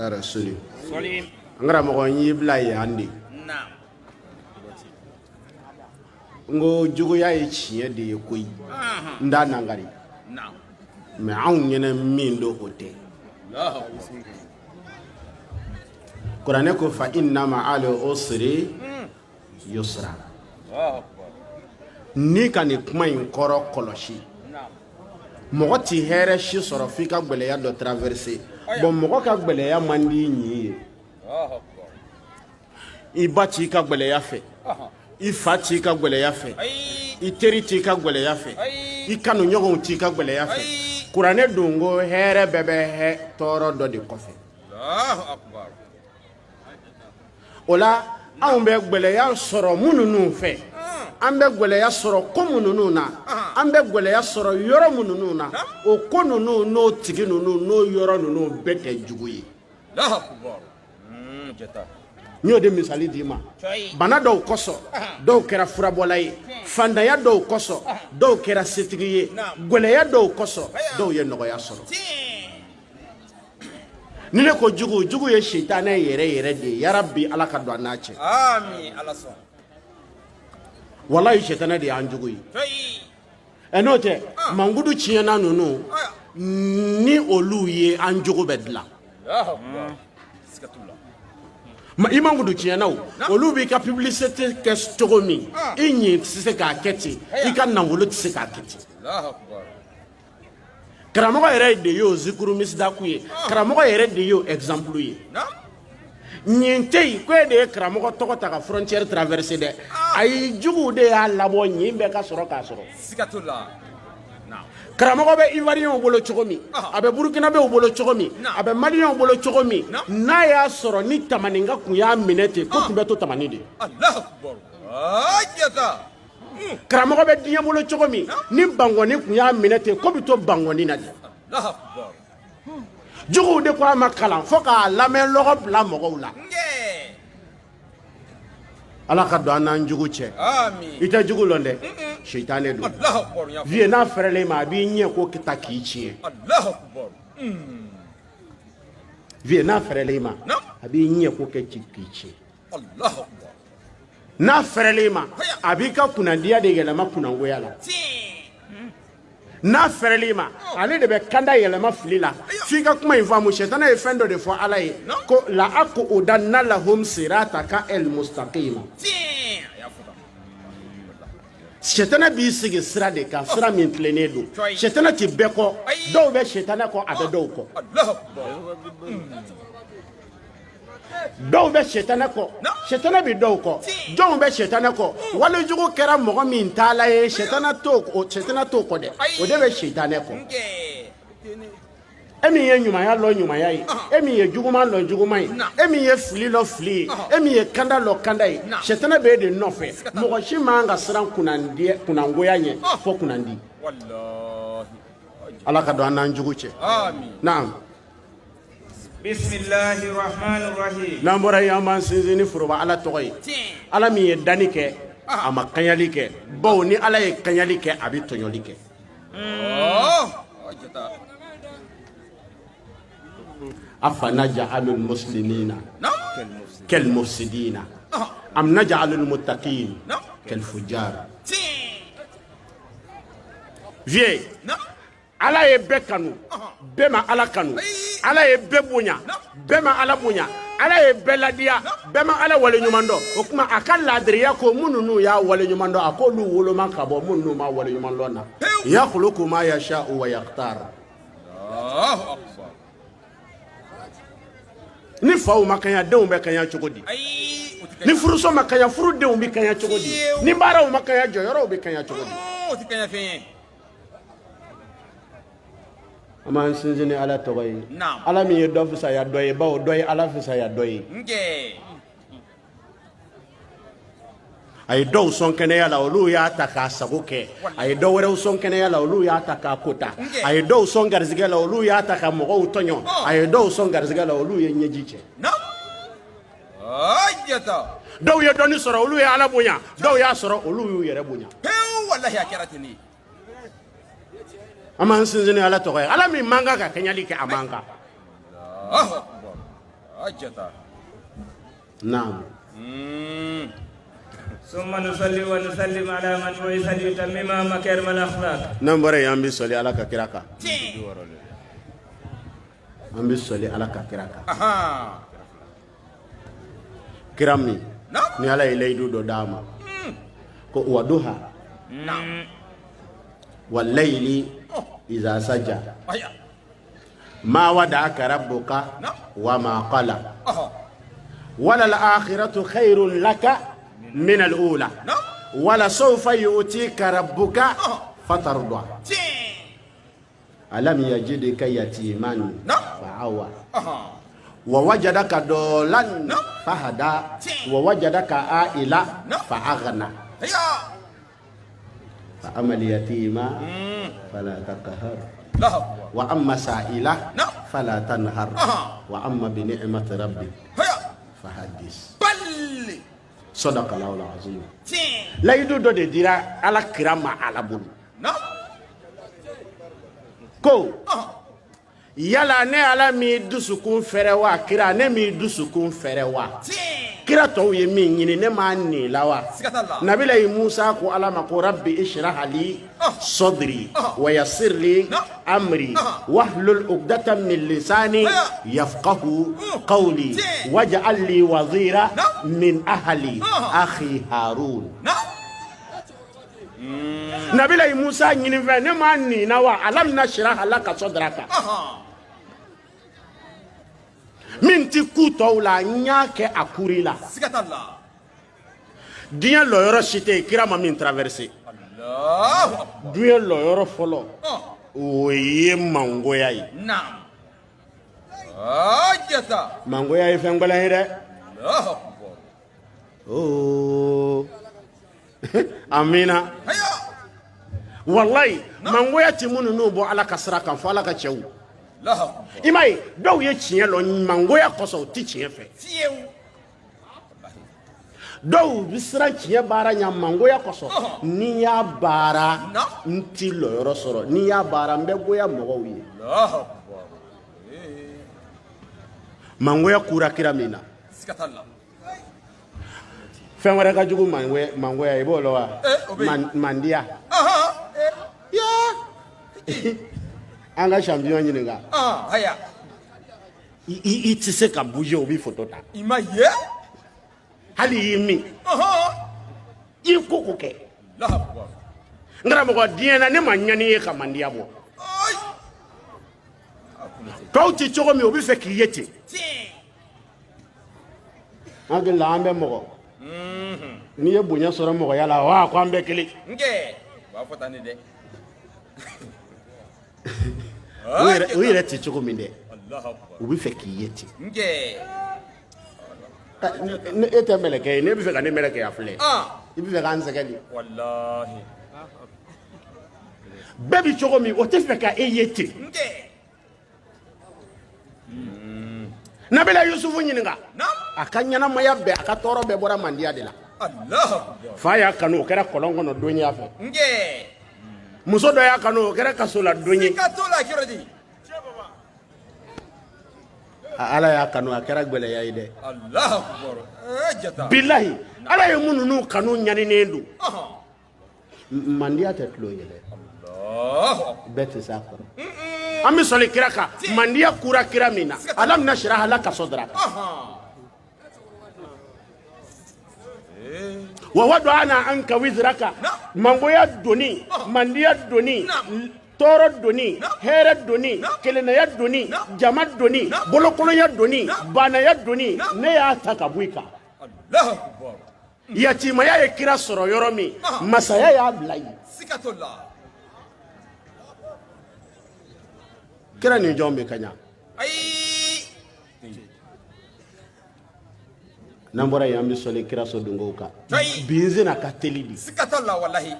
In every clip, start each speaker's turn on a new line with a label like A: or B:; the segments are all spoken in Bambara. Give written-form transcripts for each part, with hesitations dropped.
A: rasuli
B: Solim.
A: ngara mo yibla yandi
B: Naam.
A: ngo jugu ya yi chiye de koyi nda nangari
B: Naam.
A: me an nyene min do hote
B: Allah.
A: qur'ane ko fa inna ma'al usri yusra
B: Allah.
A: ni kani kuma in koro koloshi
B: Naam.
A: mogo ti here shi soro fi ka gbeleya do traverser bon mogo ka gbeleya mandi nyi
B: Allah.
A: i ba ti ka gbeleya fe i fa ti ka gbeleya fe
B: Ay.
A: i teri ti ka gbeleya fe
B: Ay.
A: i kanu ɲɔgɔnw ti ka gbeleya fe
B: Ay.
A: kuranɛ dongo hɛrɛ bɛɛ bɛ hɛ tɔɔrɔ dɔ de kɔfɛ
B: Allahu akbar.
A: o la anw bɛ gbeleya sɔrɔ minnu fɛ an bɛ gbeleya sɔrɔ ko minnu na an bɛ gbeleya sɔrɔ yɔrɔ minnu na o ko ninnu n'o tigi ninnu n'o yɔrɔ ninnu bɛɛ tɛ jugu ye
B: Allahu akbar. Jeta.
A: n y'o de misali d'i ma
B: Coyi.
A: bana dɔw kosɔn dɔw kɛra furabɔla ye fantanya dɔw kosɔn dɔw kɛra setigi ye gwɛlɛya dɔw kosɔn dɔw ye nɔgɔya sɔrɔ ni ne ko jugu jugu ye sitanɛ yɛrɛ yɛrɛ de ye yarabi ala ka don an n'a cɛ
B: Amin. Allah son.
A: walayi sitanɛ de y'an jugu ye
B: Coyi.
A: n'o tɛ mangudu tiɲɛna ninnu ni olu ye an jugu bɛ dilan
B: Allahu akbar. Sikatullah.
A: i mangudu tiɲɛnaw olu b'i ka publicité kɛ cogo min i ɲi tɛ se k'a kɛ ten i ka nafolo tɛ se k'a kɛ ten
B: Allahu akbar.
A: karamɔgɔ yɛrɛ de y'o zikuru misidaku ye karamɔgɔ yɛrɛ de y'o exemple ye
B: Naam.
A: ɲin tɛ yen ko e de ye karamɔgɔ tɔgɔ ta ka frontière traverser dɛ ayi juguw de y'a labɔ ɲin bɛɛ ka sɔrɔ k'a sɔrɔ
B: Sikatullah. Naam.
A: karamɔgɔ bɛ ivoiriyɛnw bolo cogo min a bɛ burukinabew bolo cogo min a bɛ maliyɛnw bolo cogo min n'a y'a sɔrɔ ni tamaninka kun y'a minɛ ten ko tun bɛ to tamani de
B: Allahu akbar. Jeta.
A: karamɔgɔ bɛ diɲɛ bolo cogo min ni bangɔni kun y'a minɛ ten ko bɛ to bangɔni na de
B: Allahu akbar.
A: juguw de ko a ma kalan fo k'a lamɛn lɔgɔ bila mɔgɔw la
B: Nge.
A: ala ka don an n'an jugu cɛ
B: Amin.
A: i tɛ jugu lɔn dɛ sitanɛ don
B: Allahu akbar. Ya.
A: vie n'a fɛrɛlen ma a b'i ɲɛ ko kita k'i tiɲɛ
B: Allahu akbar.
A: vie n'a fɛrɛlen ma a b'i ɲɛ ko kɛ k'i tiɲɛ
B: Allahu akbar.
A: n'a fɛrɛlen ma a b'i ka kunnandiya de yɛlɛma kunnangoya la n'a fɛrɛlen ma ale de bɛ kanda yɛlɛma fili la f'i ka kuma in faamu sɛtana ye fɛn dɔ de fɔ ala ye ko la aqudanna lahum sirataka el mustaqima
B: Ya futa.
A: sɛtana b'i sigi sira de kan sira min tilennen don sɛtana ti bɛɛ kɔ dɔw bɛ sɛtana kɔ a bɛ dɔw kɔ
B: Allahu akbar.
A: dɔw bɛ sɛtana kɔ sɛtana bɛ dɔw kɔ jɔnw bɛ sɛtana kɔ walijugu kɛra mɔgɔ min taala ye sɛtana t'o kɔ dɛ o de bɛ sɛtanɛ kɔ
B: Nge.
A: e min ye ɲumanya lɔ ɲumanya ye e min ye juguman lɔ juguman ye e min ye fili lɔ fili ye e min ye kanda lɔ kanda ye sɛtana bɛ e de nɔfɛ mɔgɔ si man ka siran kunnangoya ɲɛ fɔ kunnandi
B: Wallahi.
A: ala ka don an n'an jugu cɛ
B: Amin.
A: naam
C: Bismillahirrahmanirrahim.
A: n'an bɔra yen an b'an sinsin ni foroba ala tɔgɔ ye ala min ye danni kɛ a ma kaɲali kɛ bawo ni ala ye kaɲali kɛ a bɛ tɔɲɔli kɛ
B: Oh. Jeta.
A: أفنجعل المسلمين
B: Naam.
A: كالمفسدين أم نجعل المتقين كالفجار vie
B: Naam.
A: ala ye bɛɛ kanu bɛɛ ma ala kanu ala ye bɛɛ bonya bɛɛ ma ala bonya ala ye bɛɛ ladiya bɛɛ ma ala waleɲuman dɔn o tuma a ka laadiriya ko minnu n'u y'a waleɲuman dɔn a k'olu woloma ka bɔ minnu n'u ma waleɲuman dɔn na yakhluqu ma yasha'u wa yakhtar
B: Allahu akbar.
A: ni faw ma kaɲa denw bɛ kaɲa cogo di
B: Ay.
A: ni furuso ma kaɲa furudenw bɛ kaɲa cogo di ni baaraw ma kaɲa jɔyɔrɔw bɛ kaɲa cogo di
B: Ti kanya fe.
A: an b'an sinsin ni ala tɔgɔ ye
B: Naam.
A: ala min ye dɔ fisaya dɔ ye bawo dɔ ye ala fisaya dɔ ye
B: Nge.
A: a ye dɔw sɔn kɛnɛya la olu y'a ta k'a sago kɛ a ye dɔ wɛrɛw sɔn kɛnɛya la olu y'a ta k'a kota a ye dɔw sɔn garizigɛ la olu y'a ta ka mɔgɔw tɔɲɔ a ye dɔw sɔn garizigɛ la olu ye ɲɛji cɛ
B: Naam. Jeta.
A: dɔw ye dɔnni sɔrɔ olu ye ala bonya dɔw y'a sɔrɔ olu y'u yɛrɛ bonya
B: Heu wallahi akaratini.
A: an b'an sinsin ni ala tɔgɔ ye ala min man kan ka kɛɲɛli kɛ a man kan
B: Allahu akbar. Ajata.
A: Naam.
C: ثم نصلي ونسلم على من بعث ليتمم مكارم الأخلاق.
A: Nambara yambi soli ala ka kiraka. Ambi soli ala ka kiraka.
B: Aha.
A: Kirami.
B: No.
A: Ni ala ilaydu do dama. Ko waduha.
B: No.
A: Wal layli iza saja.
B: Aya.
A: Ma wada'aka rabbuka wa ma qala.
B: Aha.
A: Wala al-akhiratu khairun laka min al-ula.
B: No.
A: Wala sawfa yu'tika rabbuka fatarda. Alam yajidka yatiman fa'awa.
B: Aha.
A: Wa wajadaka dolan fahada. Wa wajadaka aila fa'aghna.
B: Aya.
A: Fa amal yatima fala taqhar.
B: Allahu Akbar.
A: Wa amma sa'ila
B: No.
A: fala tanhar. Wa amma bi ni'mati rabbik
B: Aya.
A: fahaddis.
B: Balli.
A: Sadaqallahu al-azim. Laydu do de dira ala kirama ala bulu.
B: No.
A: Ko
B: Aha.
A: yala ne ala mi dusukun fɛrɛ wa kira ne mi dusukun fɛrɛ wa kira tɔw ye min ɲini ne ma ni la wa
B: Sikatalla.
A: nabila yi musa ko ala ma ko rabbi ishrah li sadri wa yassir li amri wahlul uqdatan min lisani yafqahu qawli waj'al li wazira min ahli akhi harun.
B: No.
A: Nabila yi musa ɲini fɛ ne ma ni na wa alam nashrah laka sadraka
B: Aha.
A: min ti ku tɔw la n y'a kɛ a kuri la
B: Sikatalla.
A: diɲɛ lɔyɔrɔ si tɛ yen kira ma min traversé
B: Allahu Akbar.
A: diɲɛ lɔyɔrɔ fɔlɔ
B: Oh.
A: o ye mangoya ye
B: Naam. Ajata.
A: mangoya ye fɛn gbɛlɛn ye dɛ
B: Allahu Akbar.
A: ooo amina
B: Aya.
A: wallahi mangoya ti minnu n'u bɔ ala ka sira kan fɔ ala ka cɛw
B: Allahu Akbar.
A: i m'a ye dɔw ye tiɲɛ lɔ mangoya kɔsɔn u ti tiɲɛ fɛ
B: Fiyew.
A: dɔw bi siran tiɲɛ baara ɲɛ mangoya kɔsɔn ni y'a baara n ti lɔyɔrɔ sɔrɔ ni y'a baara n bɛ goya mɔgɔw ye
B: Allahu Akbar.
A: mangoya kura kira min na
B: Sikatalla.
A: fɛn wɛrɛ ka jugu mangoya i b'o lɔ wa
B: o bɛ yen.
A: mandiya
B: Aha.
A: an ka champion ɲininka
B: Ah. Aya.
A: i tɛ se ka bouger o b'i photo ta
B: Ima ye.
A: hali i y'i min
B: Aha.
A: i ko ko kɛ
B: Allahu Akbar.
A: n karamɔgɔ diɲɛ na ne ma ɲani ye ka mandiya bɔ
B: Ay.
A: tɔw tɛ cogo min o bɛ fɛ k'i ye ten an hakili la an bɛ mɔgɔ n'i ye bonya sɔrɔ mɔgɔya la wa ko an bɛɛ kelen
B: Nge. Ba fota ni de.
A: o yɛrɛ tɛ cogo min dɛ
B: Allahu Akbar.
A: u bɛ fɛ k'i ye ten
B: Nge.
A: e tɛ mɛlɛkɛ ye ne bɛ fɛ ka ne mɛlɛkɛ a filɛ
B: Ah.
A: i bɛ fɛ k'an sɛgɛn de
B: Wallahi.
A: bɛɛ bɛ cogo min o tɛ fɛ ka e ye ten
B: Nge.
A: nabila yusufu ɲininka
B: Naam.
A: a ka ɲɛnamaya bɛɛ a ka tɔɔrɔ bɛɛ bɔra mandiya de la
B: Allahu Akbar.
A: fa y'a kanu o kɛra kɔlɔn kɔnɔ dɔnniya fɛ
B: Nge.
A: muso dɔ y'a kanu o kɛra kaso la don ye
B: Sikatola kirodi.
A: ala y'a kanu a kɛra gwɛlɛya ye dɛ
B: Allahu Akbar. Ajata.
A: bilahi ala ye minnu n'u kanu ɲaninen don
B: Aha.
A: mandiya tɛ tulo yɛlɛ
B: Allahu Akbar.
A: bɛɛ tɛ s'a kɔrɔ an bɛ sɔli kira kan mandiya kura kira min na alam nashrah laka sadraka
B: Aha.
A: wa wada'na anka wizraka mangoya doni mandiya doni tɔɔrɔ doni hɛrɛ doni kelennaya doni jama doni bolokolonya doni banaya doni ne y'a ta ka bɔ i kan
B: Allahu Akbar.
A: yatimaya ye kira sɔrɔ yɔrɔ min masaya y'a bila yen
B: Sikatola.
A: kira nin jɔn bɛ ka ɲa
B: Ay.
A: n'an bɔra yen an bɛ sɔli kira so donkow kan
B: Ayi.
A: bi n sena ka teli bi
B: Sikatola wallahi.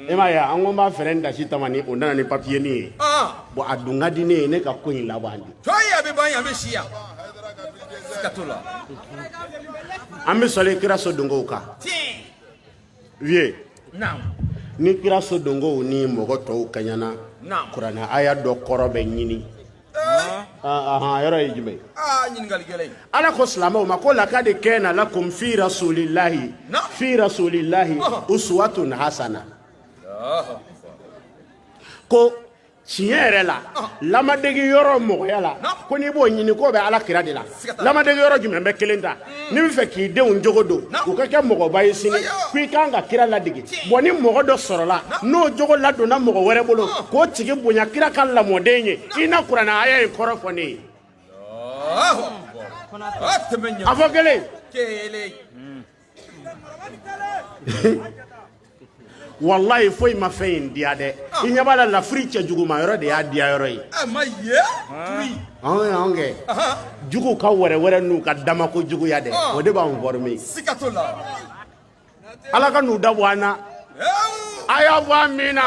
A: e m'a ye an ko n b'a fɛrɛ n dasi tama ni o nana ni papiye nin ye
B: Ah.
A: bon a dun ka di ne ye ne ka ko in laban de
B: Toy abi ban ya be shia. Sikatola.
A: an bɛ sɔli kira so donkow kan
B: Tin.
A: vie
B: Naam.
A: ni kira so donkow ni mɔgɔ tɔw kaɲana
B: Naam.
A: kuranɛ aya dɔ kɔrɔ bɛ ɲini yɔrɔ ye jumɛn
B: ɲininkali gɛlɛn.
A: ala ko silamɛw ma ko lakadi kana lakum fi rasulillahi uswatun hasana ko tiɲɛ yɛrɛ la lamadegi yɔrɔ mɔgɔya la ko n'i b'o ɲini k'o bɛ ala kira de la lamadegi yɔrɔ jumɛn bɛ kelen ta n'i bɛ fɛ k'i denw jogo don u ka kɛ mɔgɔba ye sini ko i kan ka kira ladege bon ni mɔgɔ dɔ sɔrɔla n'o jogo ladonna mɔgɔ wɛrɛ bolo k'o tigi bonya kira ka lamɔden ye i na kuranɛ aya in kɔrɔ fɔ ne ye a fɔ kelen wallahi foyi ma fɛn in diya dɛ i ɲɛ b'a la lafiri cɛ juguma yɔrɔ de y'a diya yɔrɔ ye anw kɛ jugu ka wɛrɛ n'u ka damako juguya dɛ o de b'an former ala ka n'u dabɔ an na a y'a fɔ amina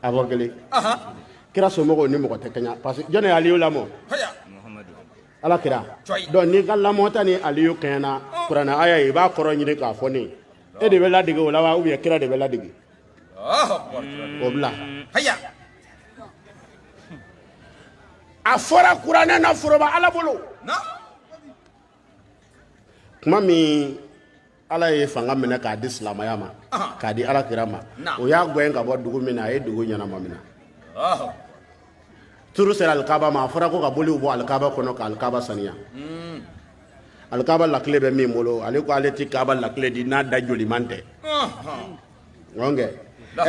A: a fɔ kelen kira somɔgɔw ni mɔgɔ tɛ kɛɲɛ parce que jɔn ye aliyu lamɔ ala kira donc n'i ka lamɔ ta ni aliyu kɛɲɛna kuranɛ aya i b'a kɔrɔ ɲini k'a fɔ ne e de bɛ ladege o la wa ou bien kira de bɛ ladege o bila a fɔra kuranɛ na foroba ala bolo kuma min ala ye fanga minɛ k'a di silamɛya ma k'a di ala kira ma o y'a gɛn ka bɔ dugu min na a ye dugu ɲɛnama minɛ turu sera alikaba ma a fɔra ko ka boliw bɔ alikaba kɔnɔ ka alikaba saniya alikaba lakile bɛ min bolo ale ko ale ti kaba lakile di n'a da joliman tɛ ŋɔnkɛ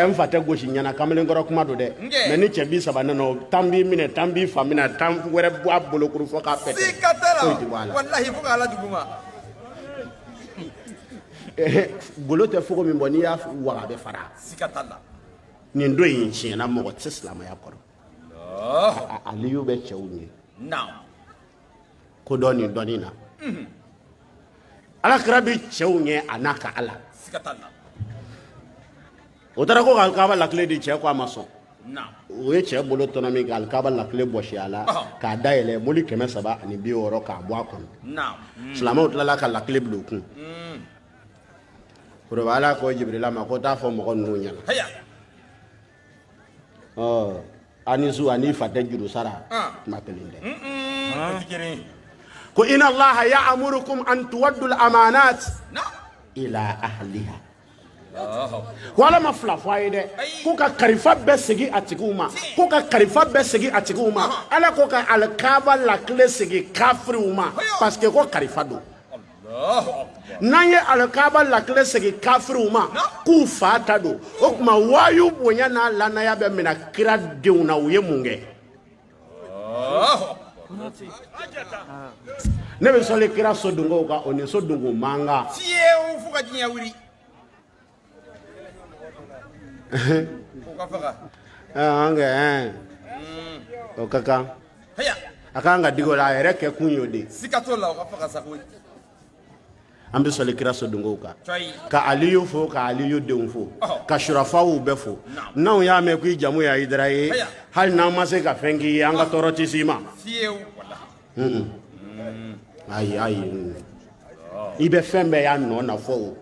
A: n fa tɛ gosi ɲɛna kamalenkɔrɔ kuma don dɛ mɛ ni cɛ bi saba nana tan b'i minɛ tan b'i fa minɛ tan wɛrɛ bɔ a bolokuru fɔ k'a pɛtɛ foyi ti bɔ a la golo tɛ fogo min bɔ n'i y'a waga a bɛ fara nin don in tiɲɛna mɔgɔ tɛ silamɛya kɔrɔ aliyu bɛ cɛw ɲɛ ko dɔ nin dɔɔnin na ala kira bɛ cɛw ɲɛ a n'a ka ala o taara ko ka alikaba lakile di cɛ ko a ma sɔn o ye cɛ bolo tɔnɔ min ka alikaba lakile bɔsi a la k'a dayɛlɛ moli 360 k'a bɔ a kɔnɔ silamɛw tilala ka lakile bila u kun o ala ko jibirila ma ko t'a fɔ mɔgɔ ninnu ɲɛna ani zu ani fa tɛ juru sara kuma kelen tɛ ko inna allaha ya'murukum an tuwaddu al-amanat ila ahliha wala ma fila fɔ a ye dɛ ko ka kalifa bɛɛ segin a tigiw ma ko ka kalifa bɛɛ segin a tigiw ma ala ko ka alikaba lakile segin kafiriw ma parce que ko kalifa don n'an ye alikaba lakile segin kafiriw ma k'u fa ta don o tuma waayu bonya n'a lannaya bɛ minɛ kira denw na u ye mun kɛ ne bɛ sɔli kira sodungow kan o ni sodungo mankan
B: fiyewu fo ka diɲɛ wuli
A: an kɛ o ka kan a kan ka digi o la a yɛrɛ kɛ kun y'o de
B: siga t'o la o ka faga sago
A: an bɛ sɔli kira sodungow kan ka aliyu fo ka aliyu denw fo ka surafaw bɛɛ fo n'anw y'a mɛn ko i jamu ye ayidara ye hali n'an ma se ka fɛn k'i ye an ka tɔɔrɔ tɛ s'i ma ayi i bɛ fɛn bɛɛ y'a nɔ na fɔ o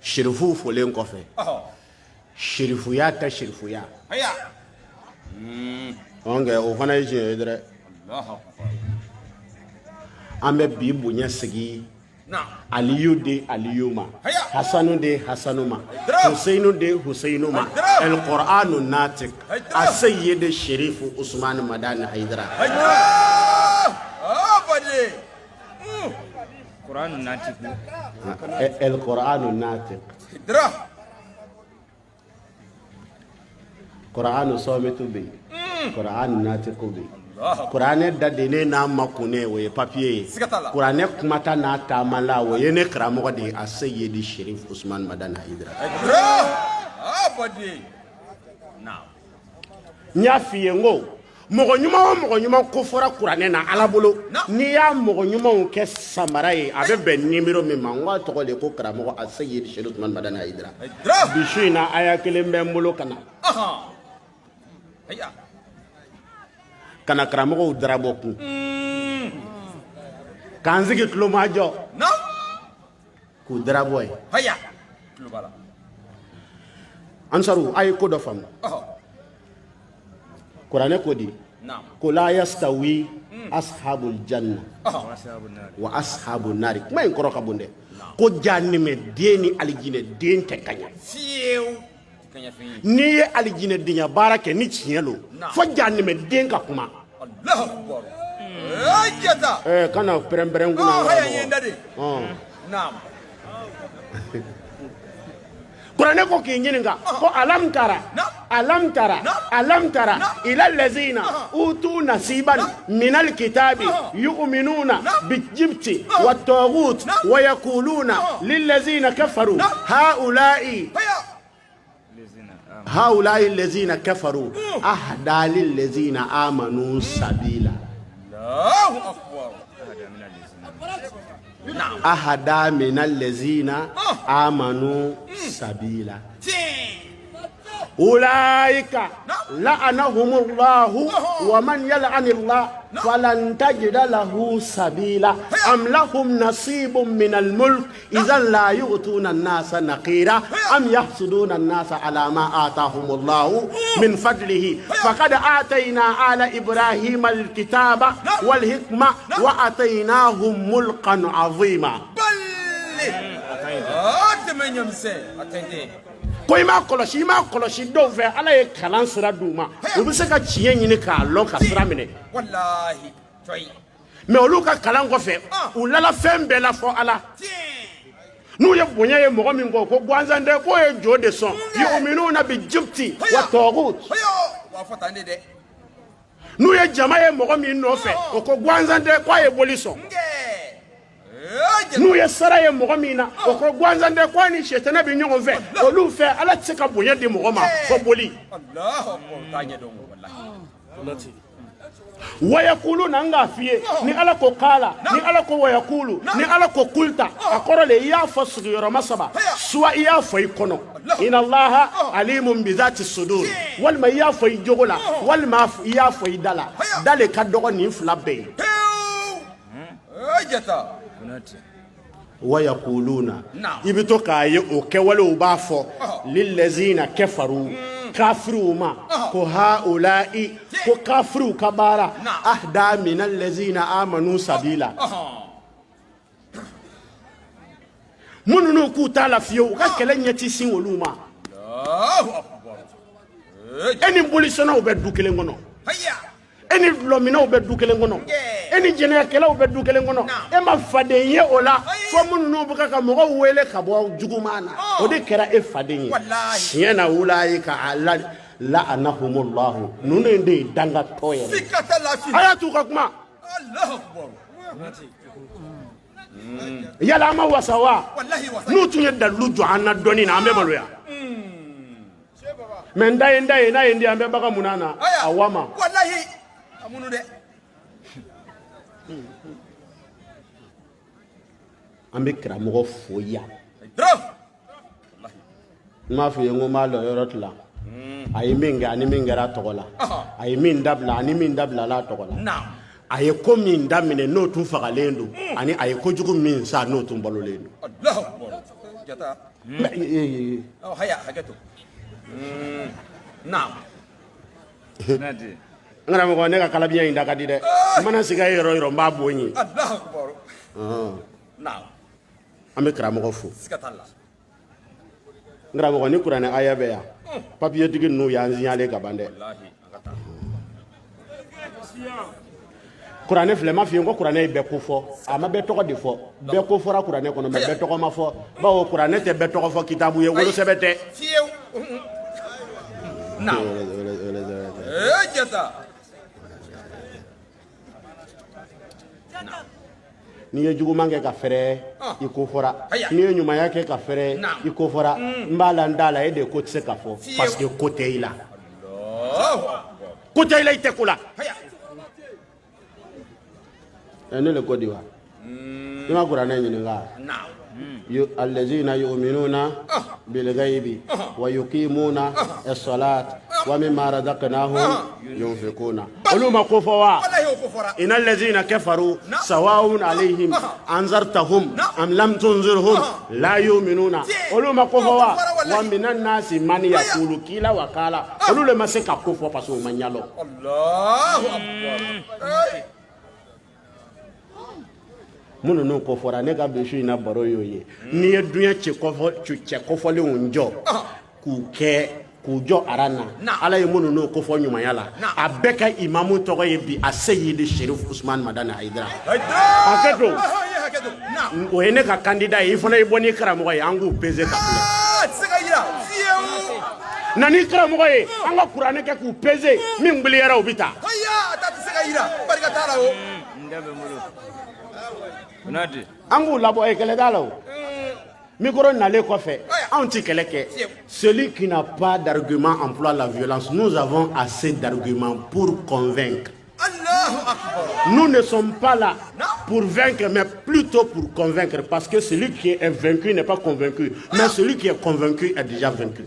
A: sherifuw folen kɔfɛ sherifuya tɛ sherifuya ɔnkɛ o fana ye tiɲɛ ye dɛrɛ an bɛ bi bonya segi aliyu de aliyu ma hasanu de hasanu ma huseinu de huseinu ma el qur'anu natik asayyid sharif usman madani haidara
C: qur'anu natik
A: el qur'anu natik qur'anu sometu bi qur'anu natik bi kuranɛ da de ne n'a makune o ye papier ye kuranɛ kumata n'a taamala o ye ne karamɔgɔ de a seyidi sherif usman madani haidara n y'a f'i ye n ko mɔgɔ ɲuman o mɔgɔ ɲuman ko fɔra kuranɛ na ala bolo n'i y'a mɔgɔ ɲumanw kɛ samara ye a bɛ bɛn nimero min ma n k'a tɔgɔ de ko karamɔgɔ a seyidi sherif usman madani haidara bi su in na aya kelen bɛ n bolo ka na kana karamɔgɔw darabɔ kun k'an sigi tulomajɔ
B: Naam.
A: k'u darabɔ ye
B: Haya. Tulo bala.
A: ansaru a ye ko dɔ faamu kuranɛ ko di
B: Naam.
A: ko la yastawi ashabul janna wa ashabun nari kuma in kɔrɔ ka bon dɛ ko jahannɛmɛ den ni alijinɛ den tɛ ka ɲa
B: Fiyewu. Kanya fi.
A: n'i ye alijinɛ denya baara kɛ ni tiɲɛ lo fo jahannɛmɛ den ka kuma
B: Allahu akbar. Ajata.
A: kana pɛrɛn-pɛrɛn kunna
B: Oh, haya yenda de. Naam.
A: kuranɛ ko k'i ɲininka ko alam tara ila allazina utu nasiban minal kitabi yu'minuna bijibti wattaghut wa yaquluna lillazina kafaru haula'i allazina kafaru ahda lillazina amanu sabila
B: Allahu akbar.
A: ahada minal lazina amanu sabila ulaika la'anahumullahu wa man yal'anillah falan tajida lahu sabila am lahum nasibun minal mulk idhan la yu'tuna an-nasa naqira am yahsuduna an-nasa ala ma atahumullahu min fadlihi faqad atayna ala ibrahima al-kitaba wal hikma wa ataynahum mulkan 'azima ko i m'a kɔlɔsi dɔw fɛ ala ye kalan sira d'u ma u bɛ se ka tiɲɛ ɲini k'a lɔn ka sira minɛ
B: Wallahi. Toy.
A: mais olu ka kalan kɔfɛ u lala fɛn bɛɛ la fɔ ala n'u ye bonya ye mɔgɔ min kɔ ko gansan tɛ k'o ye jo de sɔn yu'minuna bi jibti wa taghut
B: Wa fatande de.
A: n'u ye jama ye mɔgɔ min nɔfɛ o ko gansan tɛ k'a ye boli sɔn n'u ye sara ye mɔgɔ min na o ko gansan tɛ k'a ni sɛtɛnɛ bɛ ɲɔgɔn fɛ olu fɛ ala tɛ se ka bonya di mɔgɔ ma fɔ boli
B: Allahu akbar. Tanya dong wallahi.
A: wayakulu na nga fiye ni ala ko kala ni ala ko wayakulu ni ala ko kulta akoro le ya fo sugiyoro masaba suwa ya fo ikono inna allaha alimun bi zati sudur wal ma ya fo jogola wal ma ya fo dala dale ka dogo ni fula be
B: Ajata.
A: wayakuluna ibito kaye o kewale o ba fo lil ladzina kafaru kafiru ma ko haula'i ko kafiru kabara ahda min allazina amanu sabila mununu ku tala fiyo ka kele nyati sin woluma
B: Allahu akbar.
A: eni bolisona be du kelen ngono
B: Haya.
A: eni lomina be du kelen ngono eni jene kala be du kelen ngono e ma fadenye ola fo mununu bu ka mo wele ka bo jugumana o de kera e fadenye yena ulai ka ala la'anahumullahu nune ndi danga toye
B: Fikata la fi.
A: ayatu ka kuma
B: Allahu akbar.
A: yala ma wasawa
B: Wallahi wa.
A: nu tunye dalu jo anna doni na ambe maloya men dai na ndi ambe baka munana awama
B: Wallahi. Amunu de.
A: ambe kra mo foya
B: Bro.
A: ma fi ngo ma lo yorotla ay minga ani mingara togola ay min dabla ani min dabla la togola
B: Naam.
A: ay ko min damine no tun fagalendo ani ay ko jugu min sa no tun balolendo
B: Allahu akbar. Jata. Oh haya hagatu. Naam.
C: Nadi.
A: ngara mo ne ka kala biya inda ka di de mana siga yoro mba bonyi
B: Allahu akbar. Naam.
A: ambe kra mo fo
B: Sikatalla.
A: ngara mo ni qur'an aya be ya papier digi no ya nziale ka bande
B: Wallahi. Agata.
A: qur'an fle ma fi ngo qur'an be ko fo ama be to ko di fo be ko fora qur'an ko no be to ko ma fo ba o qur'an te be to ko fo kitabu ye wolo sebete
B: Fiyew. Naam. Jata.
A: ni ye jugu mange ka fere iko fora ni ye nyuma yake ka fere iko fora mbala ndala e de ko tse ka fo parce que côté ila
B: Allahu akbar.
A: côté ila ite kula
B: Haya.
A: ene le kodi wa ni ma qur'an ni nga
B: Naam.
A: الذين يؤمنون بالغيب ويقيمون الصلاة wa mimma razaqnahum yunfiquna olu ma ko fɔ wa innal ladzina kafaru sawa'un alayhim anzartahum am lam tunzirhum la yu'minuna olu ma ko fɔ wa wa minan nasi man yaqulu kila wa kala olu le ma se ka ko fɔ parce que o ma ɲalo
B: Allahu akbar
A: munnu no ko fɔra ne ka besu ina baro yo ye ni ye dunya cɛ kɔfɔlenw jɔ k'u kɛ k'u jɔ arana ala ye munnu no ko fɔ ɲumanya la a bɛɛ ka imamu tɔgɔ ye bi a Seyidi Sherif Usman Madani Haidara hakɛto o ye ne ka candidat ye i fana ye bɔ ni karamɔgɔ ye an k'u peser ka na ni karamɔgɔ ye an ka kuranɛ kɛ k'u peser min gbiliyara u bi taa an k'u labɔ kɛlɛ t'a la o micro nalen kɔfɛ anw ti kɛlɛ kɛ celui qui n'a pas d'argument emploie la violence nous avons assez d'arguments pour convaincre nous ne sommes pas là pour vaincre mais plutôt pour convaincre parce que celui qui est vaincu n'est pas convaincu mais celui qui est convaincu est déjà vaincu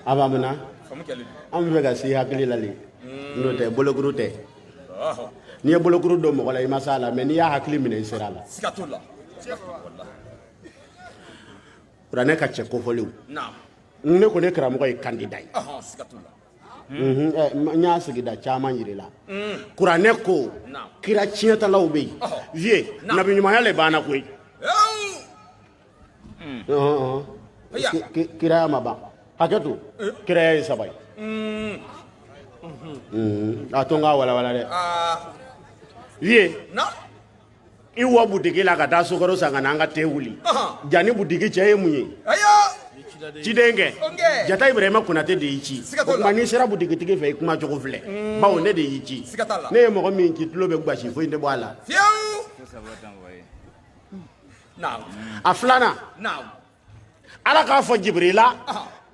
A: abamana an bɛ ka se hakili la le n'o tɛ bolokuru tɛ n'i ye bolokuru don mɔgɔ la i ma se a la mais n'i y'a hakili minɛ i sera a la kuranɛ ka cɛ kofɔlenw ne ko ne karamɔgɔ ye candidat ye n y'a sigida caman yiri la kuranɛ ko kira tiɲɛtalaw bɛ yen vie nabiɲumanya le banna koyi kiraya ma ban hakɛto kiraya ye 3 ye a to n k'a walawala dɛ vie i wɔ butigi la ka taa sukaro san ka na an ka tɛ wuli jani butigi cɛ ye mun ye ciden kɛ jata Ibrahima Konate de y'i ci o tuma n'i sera butigitigi fɛ i kuma cogo filɛ bawo ne de y'i ci ne ye mɔgɔ min ci tulo bɛ gasi foyi tɛ bɔ a la a filanan ala k'a fɔ Jibrila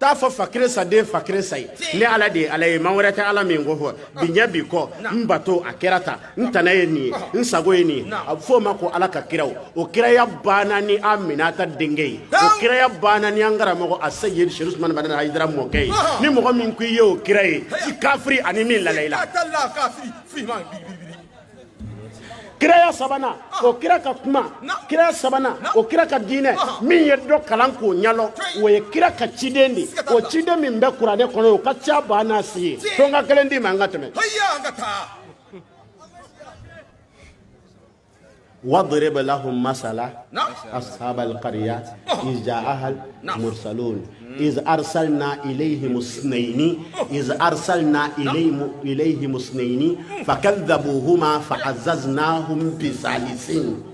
A: t'a fɔ fakire saden fakire sayi ne ala de ye ala ye man wɛrɛ tɛ ala min ko fɔ bi ɲɛ bi kɔ n bato a kɛra ta n tana ye nin ye n sago ye nin ye a bɛ fɔ o ma ko ala ka kiraw o kiraya banna ni Aminata denkɛ ye o kiraya banna ni an karamɔgɔ a Seyidi Sherif Usman Madani Haidara mɔkɛ ye ni mɔgɔ min ko i ye o kira ye i kafiri ani min lala i la kiraya sabanan o kira ka kuma kiraya sabanan o kira ka diinɛ min ye dɔ kalan k'o ɲalɔ o ye kira ka ciden de o ciden min bɛ kuranɛ kɔnɔ o ka ca ba n'a si ye to n ka kelen d'i ma an ka tɛmɛ واضرب لهم مثلا أصحاب القرية إذ جاءها المرسلون إذ أرسلنا إليهم اثنين فكذبوهما فعززناهم بثالثين